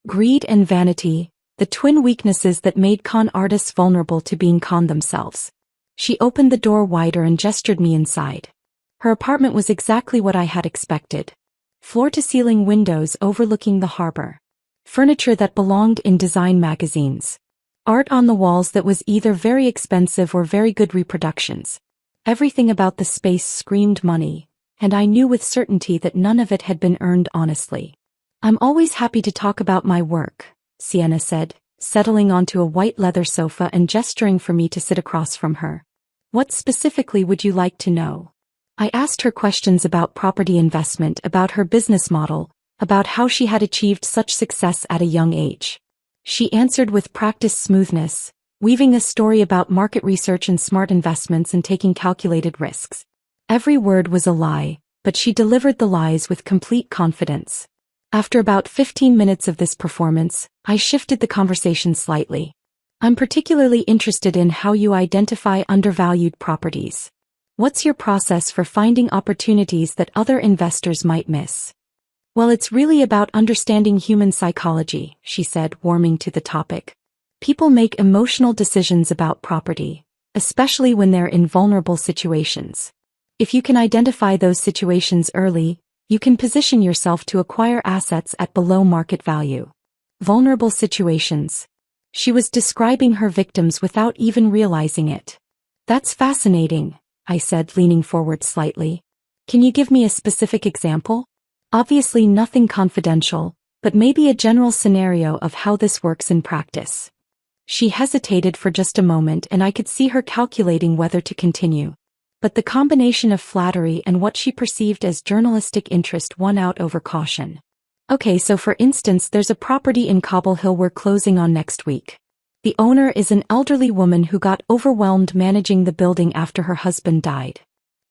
Greed and vanity, the twin weaknesses that made con artists vulnerable to being conned themselves. She opened the door wider and gestured me inside. Her apartment was exactly what I had expected. Floor-to-ceiling windows overlooking the harbor. Furniture that belonged in design magazines. Art on the walls that was either very expensive or very good reproductions. Everything about the space screamed money, and I knew with certainty that none of it had been earned honestly. "I'm always happy to talk about my work," Sienna said, settling onto a white leather sofa and gesturing for me to sit across from her. "What specifically would you like to know?" I asked her questions about property investment, about her business model, about how she had achieved such success at a young age. She answered with practiced smoothness, weaving a story about market research and smart investments and taking calculated risks. Every word was a lie, but she delivered the lies with complete confidence. After about 15 minutes of this performance, I shifted the conversation slightly. "I'm particularly interested in how you identify undervalued properties. What's your process for finding opportunities that other investors might miss?" "Well, it's really about understanding human psychology," she said, warming to the topic. "People make emotional decisions about property, especially when they're in vulnerable situations. If you can identify those situations early, you can position yourself to acquire assets at below market value." Vulnerable situations. She was describing her victims without even realizing it. "That's fascinating," I said, leaning forward slightly. "Can you give me a specific example? Obviously nothing confidential, but maybe a general scenario of how this works in practice." She hesitated for just a moment and I could see her calculating whether to continue. But the combination of flattery and what she perceived as journalistic interest won out over caution. "Okay, so for instance, there's a property in Cobble Hill we're closing on next week. The owner is an elderly woman who got overwhelmed managing the building after her husband died.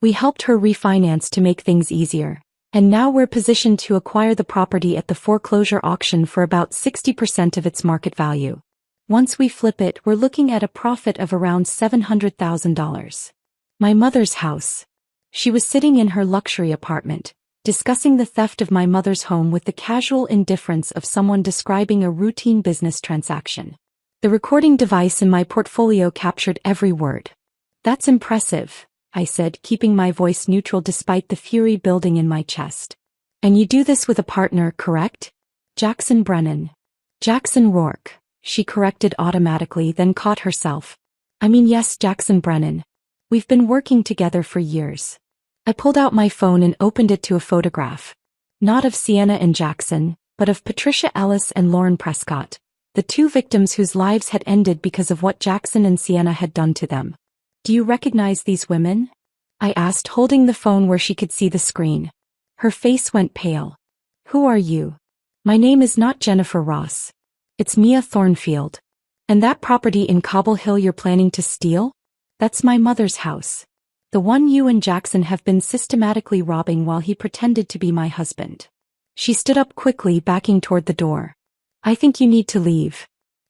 We helped her refinance to make things easier, and now we're positioned to acquire the property at the foreclosure auction for about 60% of its market value. Once we flip it, we're looking at a profit of around $700,000. My mother's house. She was sitting in her luxury apartment, discussing the theft of my mother's home with the casual indifference of someone describing a routine business transaction. The recording device in my portfolio captured every word. "That's impressive," I said, keeping my voice neutral despite the fury building in my chest. "And you do this with a partner, correct?" "Jackson Brennan." "Jackson Rourke," she corrected automatically, then caught herself. "I mean, yes, Jackson Brennan. We've been working together for years." I pulled out my phone and opened it to a photograph. Not of Sienna and Jackson, but of Patricia Ellis and Lauren Prescott, the two victims whose lives had ended because of what Jackson and Sienna had done to them. "Do you recognize these women?" I asked, holding the phone where she could see the screen. Her face went pale. "Who are you?" "My name is not Jennifer Ross. It's Mia Thornfield." "And that property in Cobble Hill you're planning to steal?" "That's my mother's house. The one you and Jackson have been systematically robbing while he pretended to be my husband." She stood up quickly, backing toward the door. "I think you need to leave."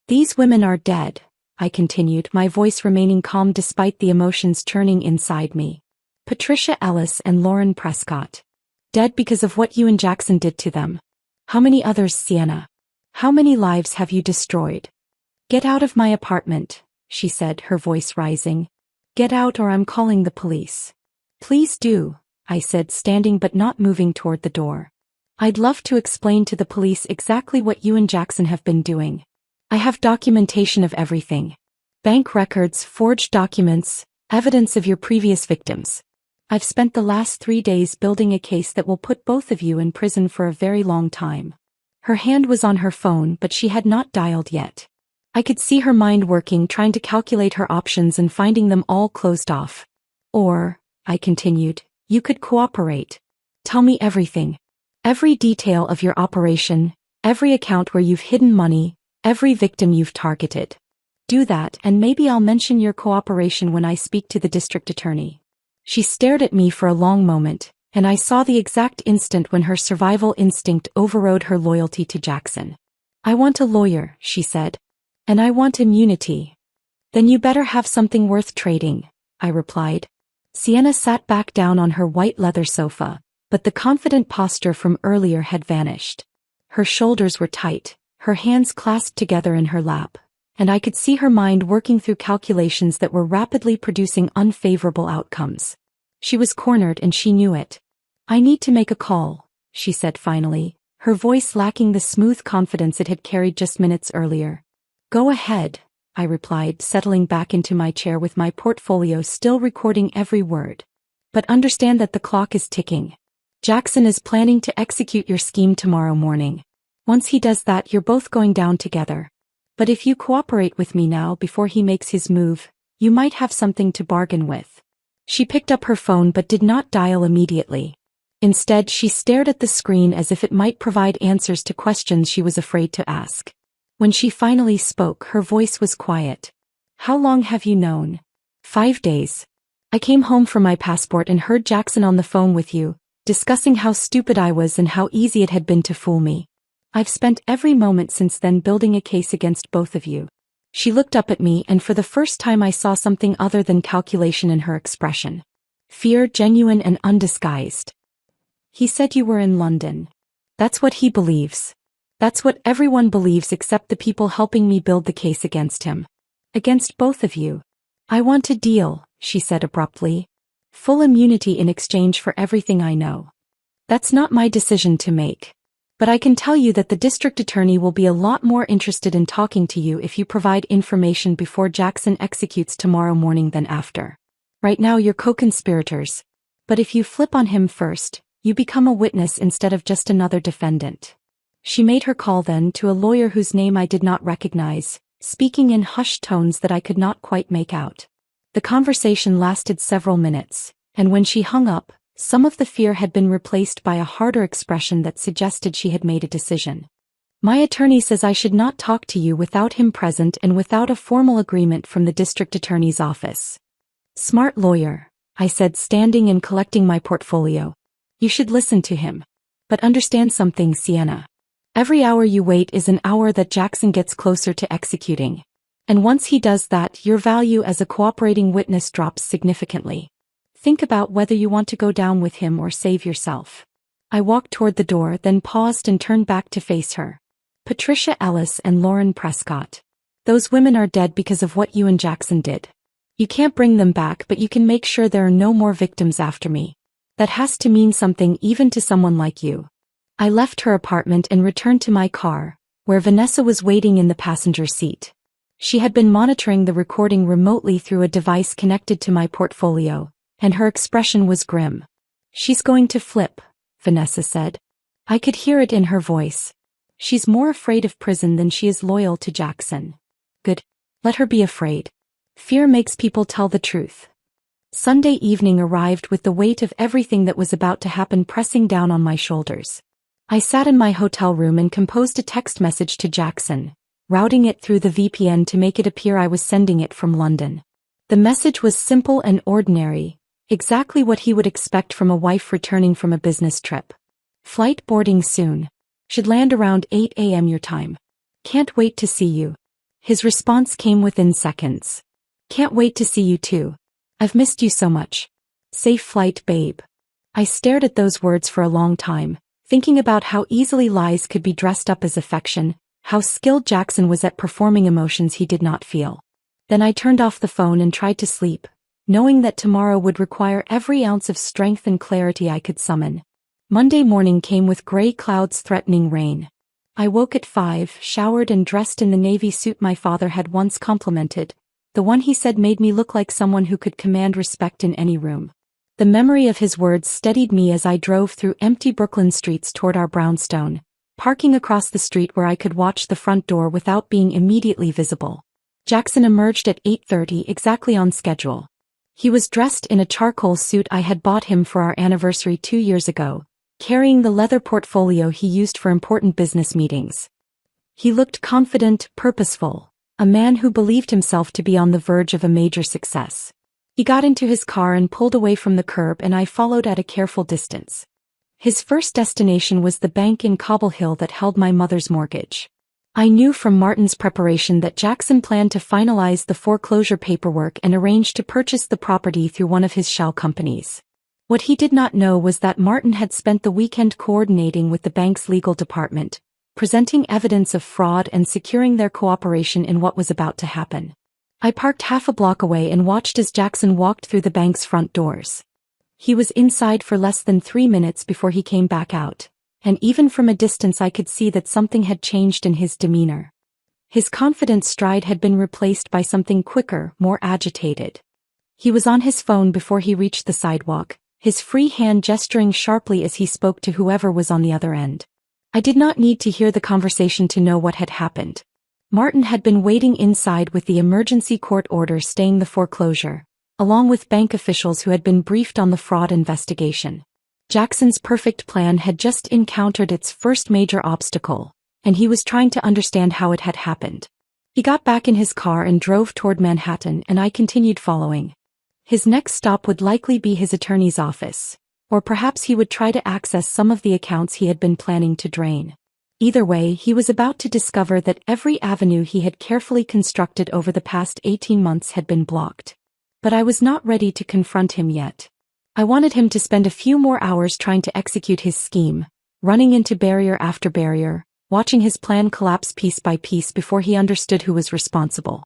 "These women are dead," I continued, my voice remaining calm despite the emotions churning inside me. "Patricia Ellis and Lauren Prescott. Dead because of what you and Jackson did to them. How many others, Sienna? How many lives have you destroyed?" "Get out of my apartment," she said, her voice rising. "Get out or I'm calling the police." "Please do," I said, standing but not moving toward the door. "I'd love to explain to the police exactly what you and Jackson have been doing. I have documentation of everything. Bank records, forged documents, evidence of your previous victims. I've spent the last 3 days building a case that will put both of you in prison for a very long time." Her hand was on her phone, but she had not dialed yet. I could see her mind working, trying to calculate her options and finding them all closed off. "Or," I continued, "you could cooperate. Tell me everything. Every detail of your operation, every account where you've hidden money, every victim you've targeted. Do that, and maybe I'll mention your cooperation when I speak to the district attorney." She stared at me for a long moment, and I saw the exact instant when her survival instinct overrode her loyalty to Jackson. "I want a lawyer," she said. "And I want immunity." "Then you better have something worth trading," I replied. Sienna sat back down on her white leather sofa, but the confident posture from earlier had vanished. Her shoulders were tight, her hands clasped together in her lap, and I could see her mind working through calculations that were rapidly producing unfavorable outcomes. She was cornered and she knew it. "I need to make a call," she said finally, her voice lacking the smooth confidence it had carried just minutes earlier. "Go ahead," I replied, settling back into my chair with my portfolio still recording every word. "But understand that the clock is ticking. Jackson is planning to execute your scheme tomorrow morning. Once he does that, you're both going down together. But if you cooperate with me now before he makes his move, you might have something to bargain with." She picked up her phone but did not dial immediately. Instead, she stared at the screen as if it might provide answers to questions she was afraid to ask. When she finally spoke, her voice was quiet. "How long have you known?" 5 days. I came home for my passport and heard Jackson on the phone with you, discussing how stupid I was and how easy it had been to fool me. I've spent every moment since then building a case against both of you." She looked up at me, and for the first time I saw something other than calculation in her expression. Fear, genuine and undisguised. "He said you were in London. That's what he believes. That's what everyone believes except the people helping me build the case against him. Against both of you. I want a deal," she said abruptly. "Full immunity in exchange for everything I know. That's not my decision to make. But I can tell you that the district attorney will be a lot more interested in talking to you if you provide information before Jackson executes tomorrow morning than after. Right now you're co-conspirators. But if you flip on him first, you become a witness instead of just another defendant." She made her call then to a lawyer whose name I did not recognize, speaking in hushed tones that I could not quite make out. The conversation lasted several minutes, and when she hung up, some of the fear had been replaced by a harder expression that suggested she had made a decision. "My attorney says I should not talk to you without him present and without a formal agreement from the district attorney's office." "Smart lawyer," I said, standing and collecting my portfolio. "You should listen to him. But understand something, Sienna. Every hour you wait is an hour that Jackson gets closer to executing. And once he does that, your value as a cooperating witness drops significantly. Think about whether you want to go down with him or save yourself. I walked toward the door, then paused and turned back to face her. Patricia Ellis and Lauren Prescott. Those women are dead because of what you and Jackson did. You can't bring them back, but you can make sure there are no more victims after me. That has to mean something even to someone like you. I left her apartment and returned to my car, where Vanessa was waiting in the passenger seat. She had been monitoring the recording remotely through a device connected to my portfolio, and her expression was grim. "She's going to flip," Vanessa said. I could hear it in her voice. "She's more afraid of prison than she is loyal to Jackson." Good. Let her be afraid. Fear makes people tell the truth. Sunday evening arrived with the weight of everything that was about to happen pressing down on my shoulders. I sat in my hotel room and composed a text message to Jackson, routing it through the VPN to make it appear I was sending it from London. The message was simple and ordinary, exactly what he would expect from a wife returning from a business trip. "Flight boarding soon. Should land around 8 a.m. your time. Can't wait to see you." His response came within seconds. "Can't wait to see you too. I've missed you so much. Safe flight, babe." I stared at those words for a long time, thinking about how easily lies could be dressed up as affection, how skilled Jackson was at performing emotions he did not feel. Then I turned off the phone and tried to sleep, knowing that tomorrow would require every ounce of strength and clarity I could summon. Monday morning came with gray clouds threatening rain. I woke at 5, showered and dressed in the navy suit my father had once complimented, the one he said made me look like someone who could command respect in any room. The memory of his words steadied me as I drove through empty Brooklyn streets toward our brownstone, parking across the street where I could watch the front door without being immediately visible. Jackson emerged at 8:30 exactly on schedule. He was dressed in a charcoal suit I had bought him for our anniversary 2 years ago, carrying the leather portfolio he used for important business meetings. He looked confident, purposeful, a man who believed himself to be on the verge of a major success. He got into his car and pulled away from the curb, and I followed at a careful distance. His first destination was the bank in Cobble Hill that held my mother's mortgage. I knew from Martin's preparation that Jackson planned to finalize the foreclosure paperwork and arranged to purchase the property through one of his shell companies. What he did not know was that Martin had spent the weekend coordinating with the bank's legal department, presenting evidence of fraud and securing their cooperation in what was about to happen. I parked half a block away and watched as Jackson walked through the bank's front doors. He was inside for less than 3 minutes before he came back out, and even from a distance I could see that something had changed in his demeanor. His confident stride had been replaced by something quicker, more agitated. He was on his phone before he reached the sidewalk, his free hand gesturing sharply as he spoke to whoever was on the other end. I did not need to hear the conversation to know what had happened. Martin had been waiting inside with the emergency court order staying the foreclosure, along with bank officials who had been briefed on the fraud investigation. Jackson's perfect plan had just encountered its first major obstacle, and he was trying to understand how it had happened. He got back in his car and drove toward Manhattan, and I continued following. His next stop would likely be his attorney's office, or perhaps he would try to access some of the accounts he had been planning to drain. Either way, he was about to discover that every avenue he had carefully constructed over the past 18 months had been blocked. But I was not ready to confront him yet. I wanted him to spend a few more hours trying to execute his scheme, running into barrier after barrier, watching his plan collapse piece by piece before he understood who was responsible.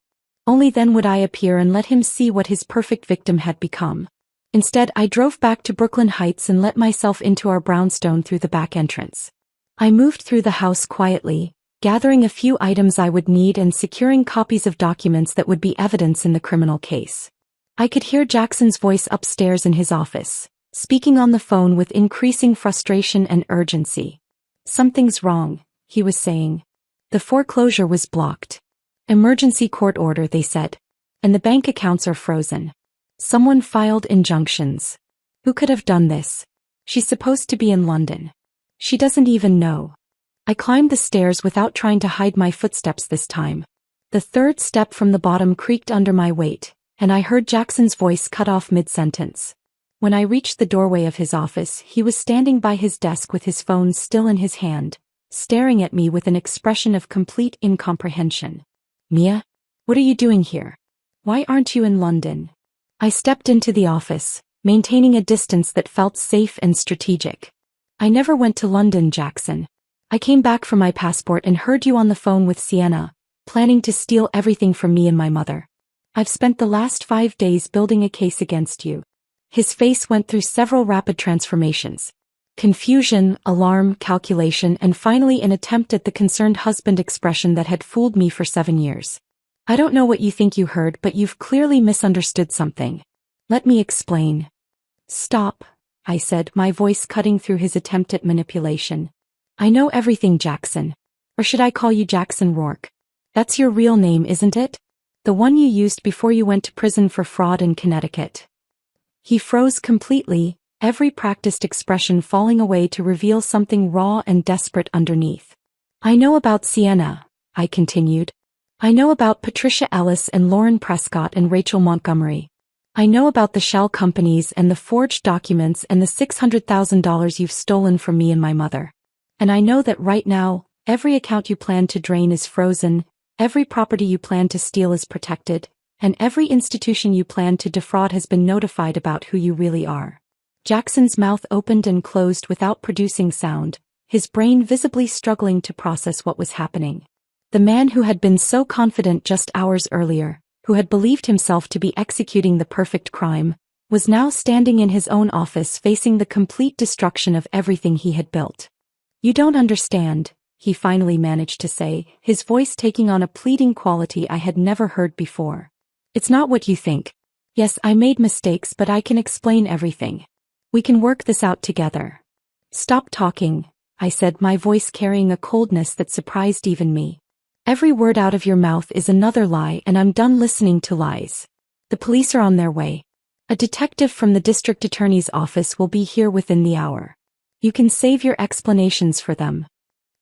Only then would I appear and let him see what his perfect victim had become. Instead, I drove back to Brooklyn Heights and let myself into our brownstone through the back entrance. I moved through the house quietly, gathering a few items I would need and securing copies of documents that would be evidence in the criminal case. I could hear Jackson's voice upstairs in his office, speaking on the phone with increasing frustration and urgency. "Something's wrong," he was saying. "The foreclosure was blocked. Emergency court order," they said. "And the bank accounts are frozen. Someone filed injunctions. Who could have done this? She's supposed to be in London. She doesn't even know." I climbed the stairs without trying to hide my footsteps this time. The third step from the bottom creaked under my weight, and I heard Jackson's voice cut off mid-sentence. When I reached the doorway of his office, he was standing by his desk with his phone still in his hand, staring at me with an expression of complete incomprehension. Mia? What are you doing here? Why aren't you in London? I stepped into the office, maintaining a distance that felt safe and strategic. I never went to London, Jackson. I came back for my passport and heard you on the phone with Sienna, planning to steal everything from me and my mother. I've spent the last 5 days building a case against you. His face went through several rapid transformations. Confusion, alarm, calculation, and finally an attempt at the concerned husband expression that had fooled me for 7 years. I don't know what you think you heard, but you've clearly misunderstood something. Let me explain. Stop, I said, my voice cutting through his attempt at manipulation. I know everything, Jackson. Or should I call you Jackson Rourke? That's your real name, isn't it? The one you used before you went to prison for fraud in Connecticut. He froze completely, every practiced expression falling away to reveal something raw and desperate underneath. I know about Sienna, I continued. I know about Patricia Ellis and Lauren Prescott and Rachel Montgomery. I know about the shell companies and the forged documents and the $600,000 you've stolen from me and my mother. And I know that right now, every account you plan to drain is frozen, every property you plan to steal is protected, and every institution you plan to defraud has been notified about who you really are. Jackson's mouth opened and closed without producing sound, his brain visibly struggling to process what was happening. The man who had been so confident just hours earlier, who had believed himself to be executing the perfect crime, was now standing in his own office facing the complete destruction of everything he had built. You don't understand, he finally managed to say, his voice taking on a pleading quality I had never heard before. It's not what you think. Yes, I made mistakes, but I can explain everything. We can work this out together. Stop talking, I said, my voice carrying a coldness that surprised even me. Every word out of your mouth is another lie, and I'm done listening to lies. The police are on their way. A detective from the district attorney's office will be here within the hour. You can save your explanations for them.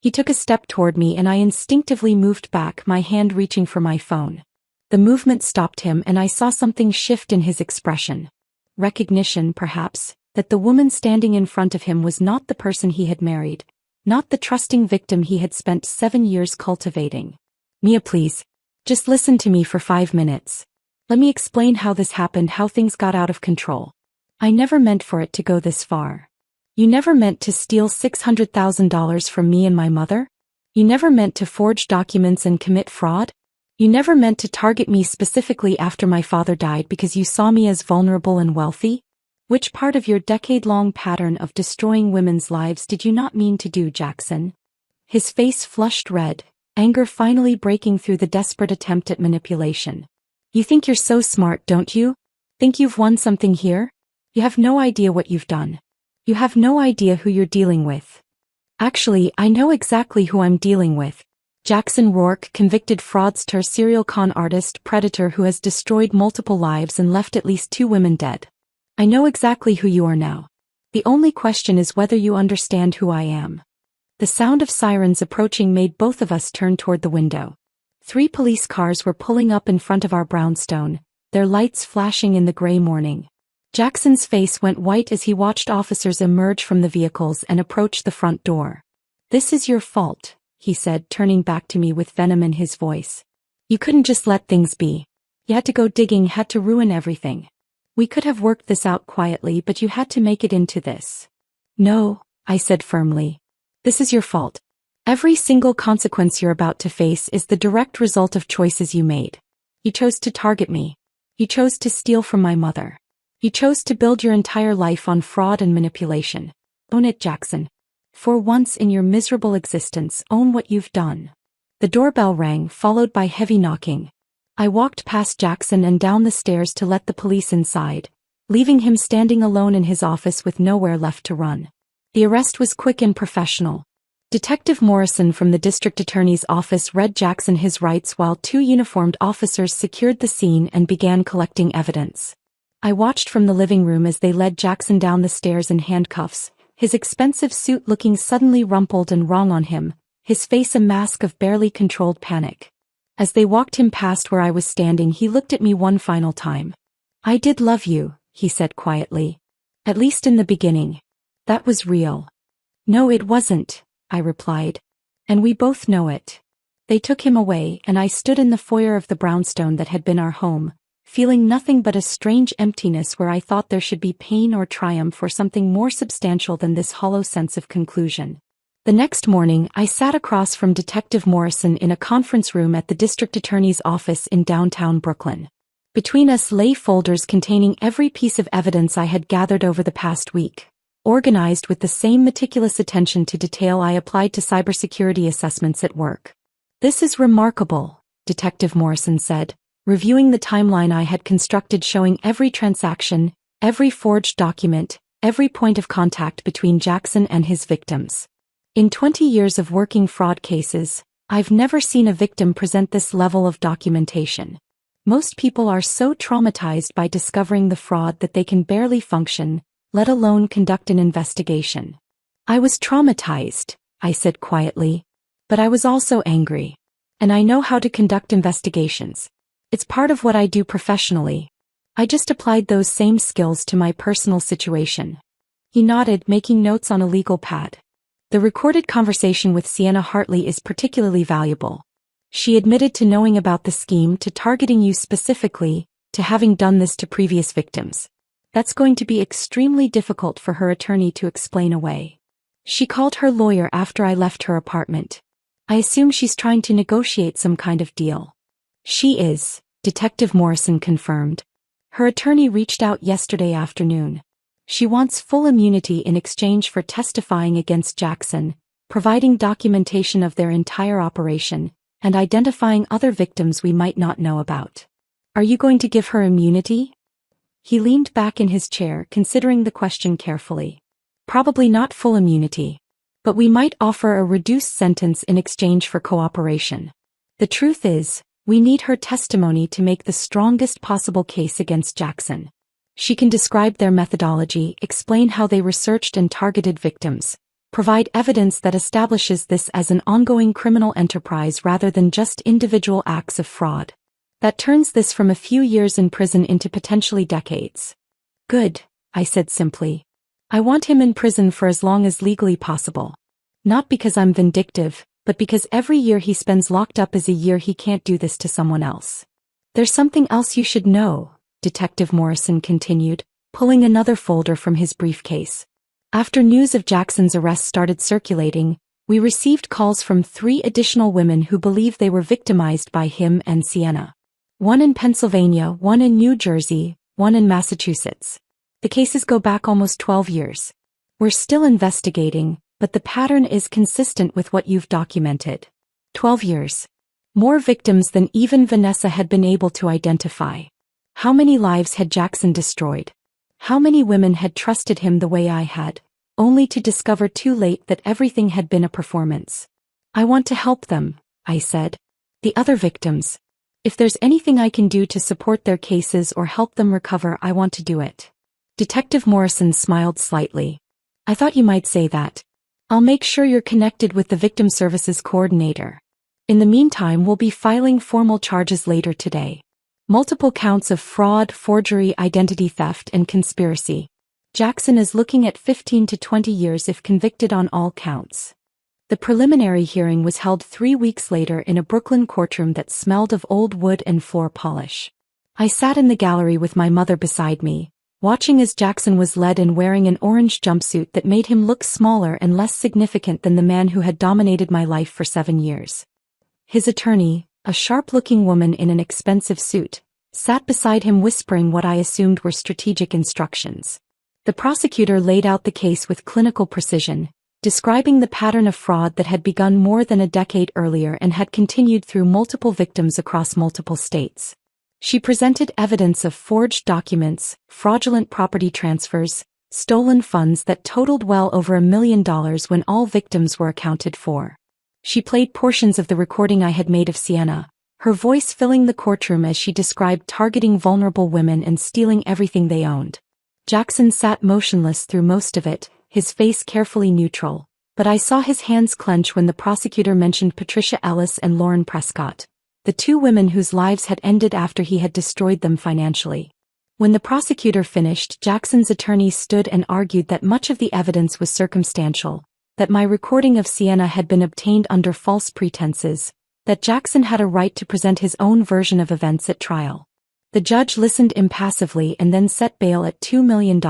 He took a step toward me and I instinctively moved back, my hand reaching for my phone. The movement stopped him and I saw something shift in his expression. Recognition, perhaps, that the woman standing in front of him was not the person he had married, not the trusting victim he had spent 7 years cultivating. Mia, please. Just listen to me for 5 minutes. Let me explain how this happened, how things got out of control. I never meant for it to go this far. You never meant to steal $600,000 from me and my mother? You never meant to forge documents and commit fraud? You never meant to target me specifically after my father died because you saw me as vulnerable and wealthy? Which part of your decade-long pattern of destroying women's lives did you not mean to do, Jackson? His face flushed red, anger finally breaking through the desperate attempt at manipulation. You think you're so smart, don't you? Think you've won something here? You have no idea what you've done. You have no idea who you're dealing with. Actually, I know exactly who I'm dealing with. Jackson Rourke, convicted fraudster, serial con artist, predator who has destroyed multiple lives and left at least 2 women dead. I know exactly who you are now. The only question is whether you understand who I am. The sound of sirens approaching made both of us turn toward the window. 3 police cars were pulling up in front of our brownstone, their lights flashing in the gray morning. Jackson's face went white as he watched officers emerge from the vehicles and approach the front door. This is your fault, he said, turning back to me with venom in his voice. You couldn't just let things be. You had to go digging, had to ruin everything. We could have worked this out quietly, but you had to make it into this. No, I said firmly. This is your fault. Every single consequence you're about to face is the direct result of choices you made. You chose to target me. You chose to steal from my mother. You chose to build your entire life on fraud and manipulation. Own it, Jackson. For once in your miserable existence, own what you've done. The doorbell rang, followed by heavy knocking. I walked past Jackson and down the stairs to let the police inside, leaving him standing alone in his office with nowhere left to run. The arrest was quick and professional. Detective Morrison from the district attorney's office read Jackson his rights while 2 uniformed officers secured the scene and began collecting evidence. I watched from the living room as they led Jackson down the stairs in handcuffs, his expensive suit looking suddenly rumpled and wrong on him, his face a mask of barely controlled panic. As they walked him past where I was standing, he looked at me one final time. I did love you, he said quietly. At least in the beginning. That was real. No, it wasn't, I replied. And we both know it. They took him away, and I stood in the foyer of the brownstone that had been our home, feeling nothing but a strange emptiness where I thought there should be pain or triumph or something more substantial than this hollow sense of conclusion. The next morning, I sat across from Detective Morrison in a conference room at the district attorney's office in downtown Brooklyn. Between us lay folders containing every piece of evidence I had gathered over the past week, organized with the same meticulous attention to detail I applied to cybersecurity assessments at work. "This is remarkable," Detective Morrison said, reviewing the timeline I had constructed showing every transaction, every forged document, every point of contact between Jackson and his victims. "In 20 years of working fraud cases, I've never seen a victim present this level of documentation. Most people are so traumatized by discovering the fraud that they can barely function, let alone conduct an investigation." "I was traumatized," I said quietly. "But I was also angry. And I know how to conduct investigations. It's part of what I do professionally. I just applied those same skills to my personal situation." He nodded, making notes on a legal pad. "The recorded conversation with Sienna Hartley is particularly valuable. She admitted to knowing about the scheme, to targeting you specifically, to having done this to previous victims. That's going to be extremely difficult for her attorney to explain away. She called her lawyer after I left her apartment. I assume she's trying to negotiate some kind of deal." "She is," Detective Morrison confirmed. "Her attorney reached out yesterday afternoon. She wants full immunity in exchange for testifying against Jackson, providing documentation of their entire operation, and identifying other victims we might not know about." "Are you going to give her immunity?" He leaned back in his chair, considering the question carefully. "Probably not full immunity. But we might offer a reduced sentence in exchange for cooperation. The truth is, we need her testimony to make the strongest possible case against Jackson. She can describe their methodology, explain how they researched and targeted victims, provide evidence that establishes this as an ongoing criminal enterprise rather than just individual acts of fraud. That turns this from a few years in prison into potentially decades." "Good," I said simply. "I want him in prison for as long as legally possible. Not because I'm vindictive, but because every year he spends locked up is a year he can't do this to someone else." "There's something else you should know," Detective Morrison continued, pulling another folder from his briefcase. "After news of Jackson's arrest started circulating, we received calls from 3 additional women who believe they were victimized by him and Sienna. One in Pennsylvania, one in New Jersey, one in Massachusetts. The cases go back almost 12 years. We're still investigating, but the pattern is consistent with what you've documented. 12 years. More victims than even Vanessa had been able to identify. How many lives had Jackson destroyed? How many women had trusted him the way I had, only to discover too late that everything had been a performance? I want to help them," I said. "The other victims. If there's anything I can do to support their cases or help them recover, I want to do it." Detective Morrison smiled slightly. "I thought you might say that. I'll make sure you're connected with the Victim Services Coordinator. In the meantime, we'll be filing formal charges later today. Multiple counts of fraud, forgery, identity theft, and conspiracy. Jackson is looking at 15 to 20 years if convicted on all counts." The preliminary hearing was held 3 weeks later in a Brooklyn courtroom that smelled of old wood and floor polish. I sat in the gallery with my mother beside me, watching as Jackson was led in wearing an orange jumpsuit that made him look smaller and less significant than the man who had dominated my life for 7 years. His attorney, a sharp-looking woman in an expensive suit, sat beside him whispering what I assumed were strategic instructions. The prosecutor laid out the case with clinical precision, describing the pattern of fraud that had begun more than a decade earlier and had continued through multiple victims across multiple states. She presented evidence of forged documents, fraudulent property transfers, stolen funds that totaled well over $1 million when all victims were accounted for. She played portions of the recording I had made of Sienna, her voice filling the courtroom as she described targeting vulnerable women and stealing everything they owned. Jackson sat motionless through most of it, his face carefully neutral, but I saw his hands clench when the prosecutor mentioned Patricia Ellis and Lauren Prescott, the 2 women whose lives had ended after he had destroyed them financially. When the prosecutor finished, Jackson's attorney stood and argued that much of the evidence was circumstantial, that my recording of Sienna had been obtained under false pretenses, that Jackson had a right to present his own version of events at trial. The judge listened impassively and then set bail at $2 million,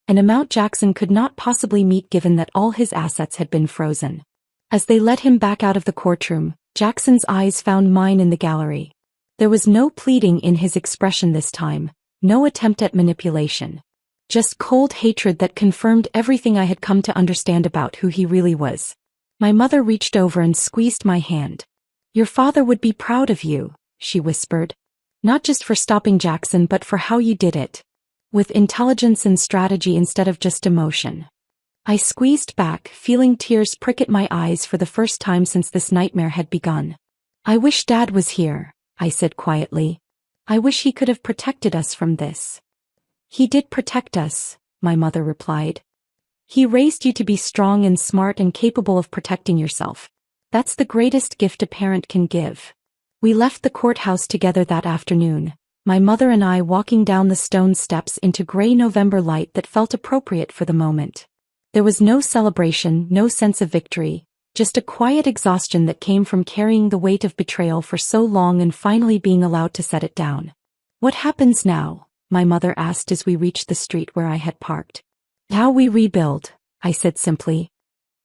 an amount Jackson could not possibly meet given that all his assets had been frozen. As they led him back out of the courtroom, Jackson's eyes found mine in the gallery. There was no pleading in his expression this time, no attempt at manipulation. Just cold hatred that confirmed everything I had come to understand about who he really was. My mother reached over and squeezed my hand. "Your father would be proud of you," she whispered. "Not just for stopping Jackson but for how you did it. With intelligence and strategy instead of just emotion." I squeezed back, feeling tears prick at my eyes for the first time since this nightmare had begun. "I wish Dad was here," I said quietly. "I wish he could have protected us from this." "He did protect us," my mother replied. "He raised you to be strong and smart and capable of protecting yourself. That's the greatest gift a parent can give." We left the courthouse together that afternoon, my mother and I walking down the stone steps into gray November light that felt appropriate for the moment. There was no celebration, no sense of victory, just a quiet exhaustion that came from carrying the weight of betrayal for so long and finally being allowed to set it down. "What happens now?" my mother asked as we reached the street where I had parked. "How we rebuild," I said simply.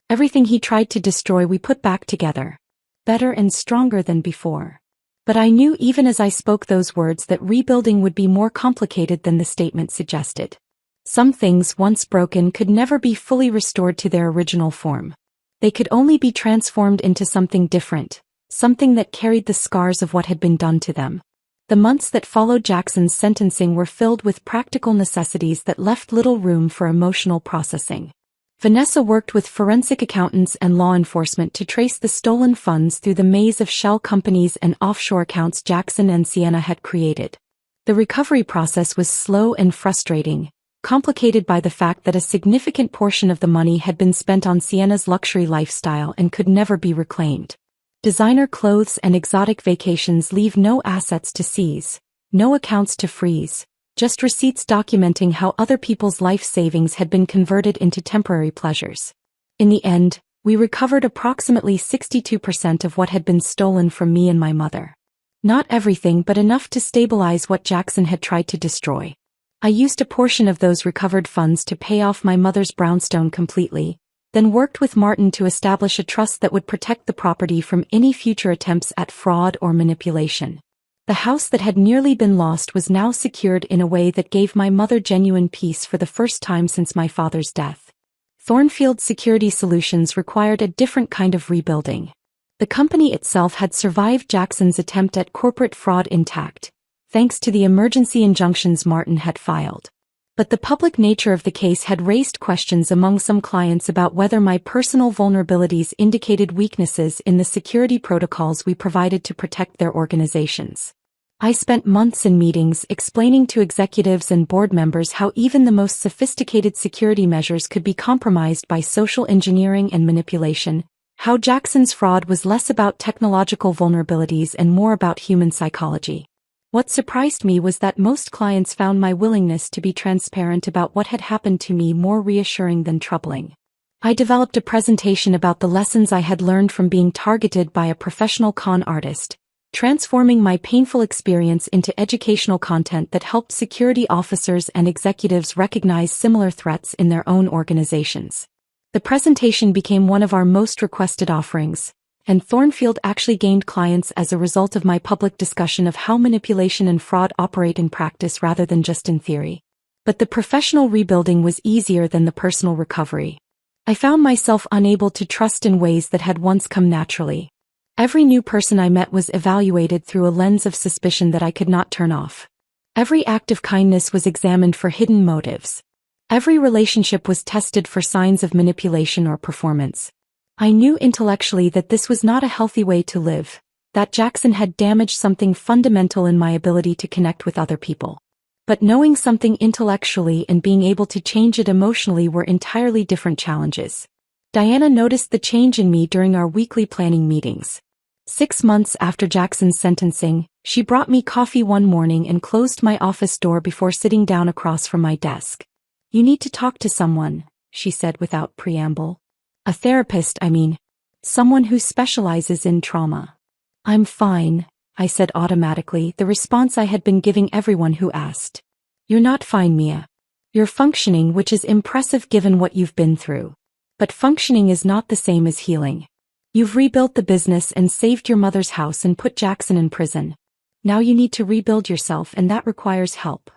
"Everything he tried to destroy we put back together. Better and stronger than before." But I knew even as I spoke those words that rebuilding would be more complicated than the statement suggested. Some things once broken could never be fully restored to their original form. They could only be transformed into something different, something that carried the scars of what had been done to them. The months that followed Jackson's sentencing were filled with practical necessities that left little room for emotional processing. Vanessa worked with forensic accountants and law enforcement to trace the stolen funds through the maze of shell companies and offshore accounts Jackson and Sienna had created. The recovery process was slow and frustrating, complicated by the fact that a significant portion of the money had been spent on Sienna's luxury lifestyle and could never be reclaimed. Designer clothes and exotic vacations leave no assets to seize, no accounts to freeze. Just receipts documenting how other people's life savings had been converted into temporary pleasures. In the end, we recovered approximately 62% of what had been stolen from me and my mother. Not everything but enough to stabilize what Jackson had tried to destroy. I used a portion of those recovered funds to pay off my mother's brownstone completely, then worked with Martin to establish a trust that would protect the property from any future attempts at fraud or manipulation. The house that had nearly been lost was now secured in a way that gave my mother genuine peace for the first time since my father's death. Thornfield Security Solutions required a different kind of rebuilding. The company itself had survived Jackson's attempt at corporate fraud intact, thanks to the emergency injunctions Martin had filed. But the public nature of the case had raised questions among some clients about whether my personal vulnerabilities indicated weaknesses in the security protocols we provided to protect their organizations. I spent months in meetings explaining to executives and board members how even the most sophisticated security measures could be compromised by social engineering and manipulation, how Jackson's fraud was less about technological vulnerabilities and more about human psychology. What surprised me was that most clients found my willingness to be transparent about what had happened to me more reassuring than troubling. I developed a presentation about the lessons I had learned from being targeted by a professional con artist, transforming my painful experience into educational content that helped security officers and executives recognize similar threats in their own organizations. The presentation became one of our most requested offerings, and Thornfield actually gained clients as a result of my public discussion of how manipulation and fraud operate in practice rather than just in theory. But the professional rebuilding was easier than the personal recovery. I found myself unable to trust in ways that had once come naturally. Every new person I met was evaluated through a lens of suspicion that I could not turn off. Every act of kindness was examined for hidden motives. Every relationship was tested for signs of manipulation or performance. I knew intellectually that this was not a healthy way to live, that Jackson had damaged something fundamental in my ability to connect with other people. But knowing something intellectually and being able to change it emotionally were entirely different challenges. Diana noticed the change in me during our weekly planning meetings. 6 months after Jackson's sentencing, she brought me coffee one morning and closed my office door before sitting down across from my desk. "You need to talk to someone," she said without preamble. A therapist, I mean. Someone who specializes in trauma. I'm fine, I said automatically, the response I had been giving everyone who asked. You're not fine, Mia. You're functioning, which is impressive given what you've been through. But functioning is not the same as healing. You've rebuilt the business and saved your mother's house and put Jackson in prison. Now you need to rebuild yourself, and that requires help.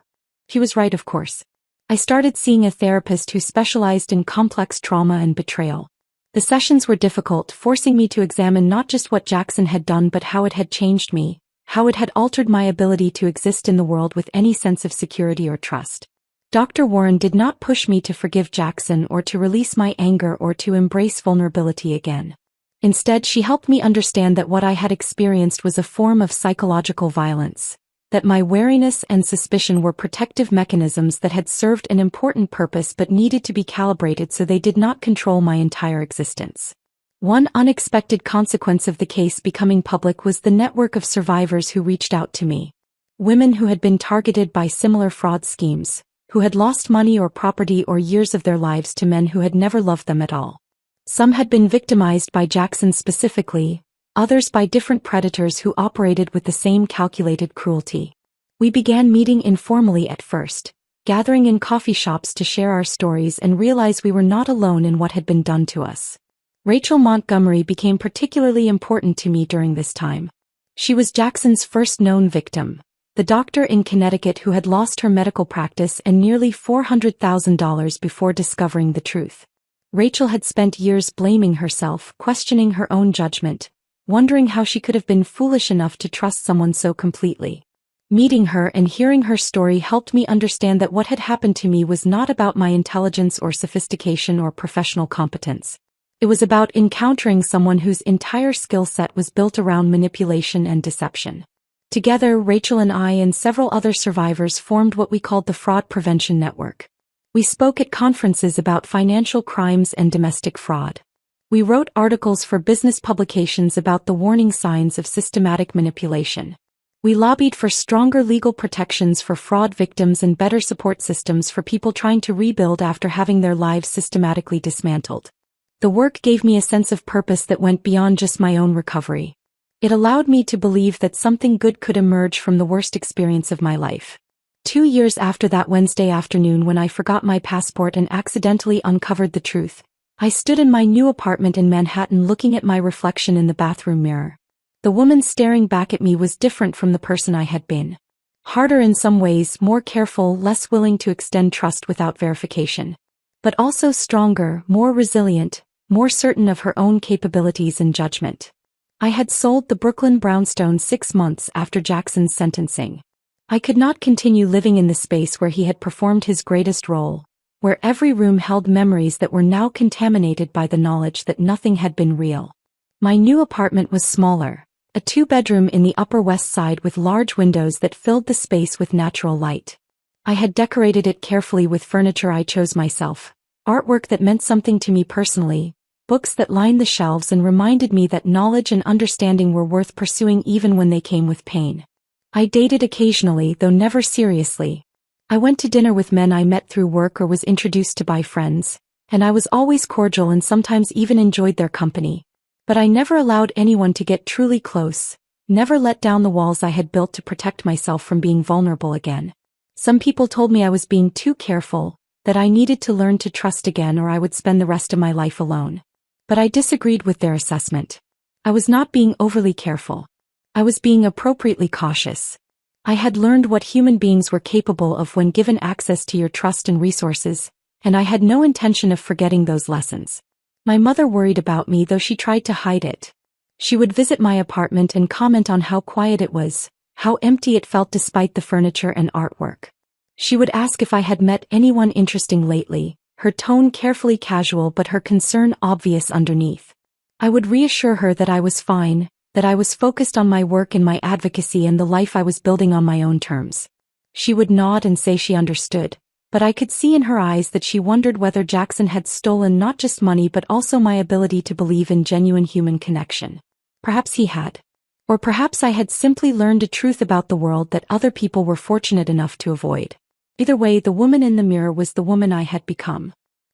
He was right, of course. I started seeing a therapist who specialized in complex trauma and betrayal. The sessions were difficult, forcing me to examine not just what Jackson had done but how it had changed me, how it had altered my ability to exist in the world with any sense of security or trust. Dr. Warren did not push me to forgive Jackson or to release my anger or to embrace vulnerability again. Instead, she helped me understand that what I had experienced was a form of psychological violence, that my wariness and suspicion were protective mechanisms that had served an important purpose but needed to be calibrated so they did not control my entire existence. One unexpected consequence of the case becoming public was the network of survivors who reached out to me. Women who had been targeted by similar fraud schemes, who had lost money or property or years of their lives to men who had never loved them at all. Some had been victimized by Jackson specifically, others by different predators who operated with the same calculated cruelty. We began meeting informally at first, gathering in coffee shops to share our stories and realize we were not alone in what had been done to us. Rachel Montgomery became particularly important to me during this time. She was Jackson's first known victim, the doctor in Connecticut who had lost her medical practice and nearly $400,000 before discovering the truth. Rachel had spent years blaming herself, questioning her own judgment, wondering how she could have been foolish enough to trust someone so completely. Meeting her and hearing her story helped me understand that what had happened to me was not about my intelligence or sophistication or professional competence. It was about encountering someone whose entire skill set was built around manipulation and deception. Together, Rachel and I and several other survivors formed what we called the Fraud Prevention Network. We spoke at conferences about financial crimes and domestic fraud. We wrote articles for business publications about the warning signs of systematic manipulation. We lobbied for stronger legal protections for fraud victims and better support systems for people trying to rebuild after having their lives systematically dismantled. The work gave me a sense of purpose that went beyond just my own recovery. It allowed me to believe that something good could emerge from the worst experience of my life. 2 years after that Wednesday afternoon when I forgot my passport and accidentally uncovered the truth, I stood in my new apartment in Manhattan looking at my reflection in the bathroom mirror. The woman staring back at me was different from the person I had been. Harder in some ways, more careful, less willing to extend trust without verification. But also stronger, more resilient, more certain of her own capabilities and judgment. I had sold the Brooklyn brownstone 6 months after Jackson's sentencing. I could not continue living in the space where he had performed his greatest role, where every room held memories that were now contaminated by the knowledge that nothing had been real. My new apartment was smaller, a 2-bedroom in the Upper West Side with large windows that filled the space with natural light. I had decorated it carefully with furniture I chose myself, artwork that meant something to me personally, books that lined the shelves and reminded me that knowledge and understanding were worth pursuing even when they came with pain. I dated occasionally, though never seriously. I went to dinner with men I met through work or was introduced to by friends, and I was always cordial and sometimes even enjoyed their company. But I never allowed anyone to get truly close, never let down the walls I had built to protect myself from being vulnerable again. Some people told me I was being too careful, that I needed to learn to trust again or I would spend the rest of my life alone. But I disagreed with their assessment. I was not being overly careful. I was being appropriately cautious. I had learned what human beings were capable of when given access to your trust and resources, and I had no intention of forgetting those lessons. My mother worried about me, though she tried to hide it. She would visit my apartment and comment on how quiet it was, how empty it felt despite the furniture and artwork. She would ask if I had met anyone interesting lately, her tone carefully casual but her concern obvious underneath. I would reassure her that I was fine, that I was focused on my work and my advocacy and the life I was building on my own terms. She would nod and say she understood, but I could see in her eyes that she wondered whether Jackson had stolen not just money but also my ability to believe in genuine human connection. Perhaps he had. Or perhaps I had simply learned a truth about the world that other people were fortunate enough to avoid. Either way, the woman in the mirror was the woman I had become.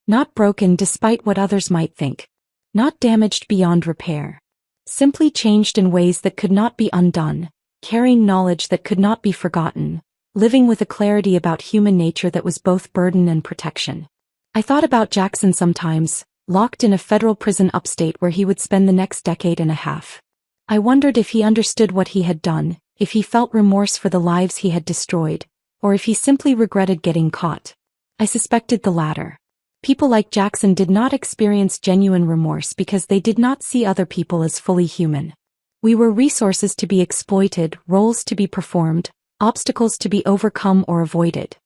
Not broken despite what others might think, Not damaged beyond repair. Simply changed in ways that could not be undone, carrying knowledge that could not be forgotten, living with a clarity about human nature that was both burden and protection. I thought about Jackson sometimes, locked in a federal prison upstate where he would spend the next decade and a half. I wondered if he understood what he had done, if he felt remorse for the lives he had destroyed, or if he simply regretted getting caught. I suspected the latter. People like Jackson did not experience genuine remorse because they did not see other people as fully human. We were resources to be exploited, roles to be performed, obstacles to be overcome or avoided.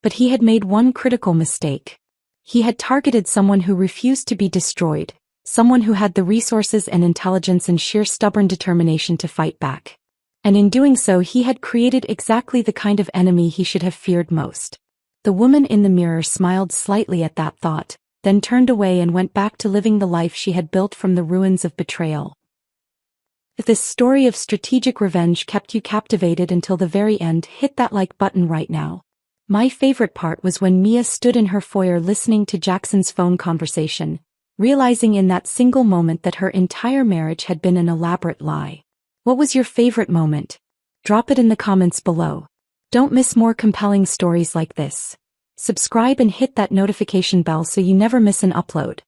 But he had made one critical mistake. He had targeted someone who refused to be destroyed, someone who had the resources and intelligence and sheer stubborn determination to fight back. And in doing so he had created exactly the kind of enemy he should have feared most. The woman in the mirror smiled slightly at that thought, then turned away and went back to living the life she had built from the ruins of betrayal. If this story of strategic revenge kept you captivated until the very end, hit that like button right now. My favorite part was when Mia stood in her foyer listening to Jackson's phone conversation, realizing in that single moment that her entire marriage had been an elaborate lie. What was your favorite moment? Drop it in the comments below. Don't miss more compelling stories like this. Subscribe and hit that notification bell so you never miss an upload.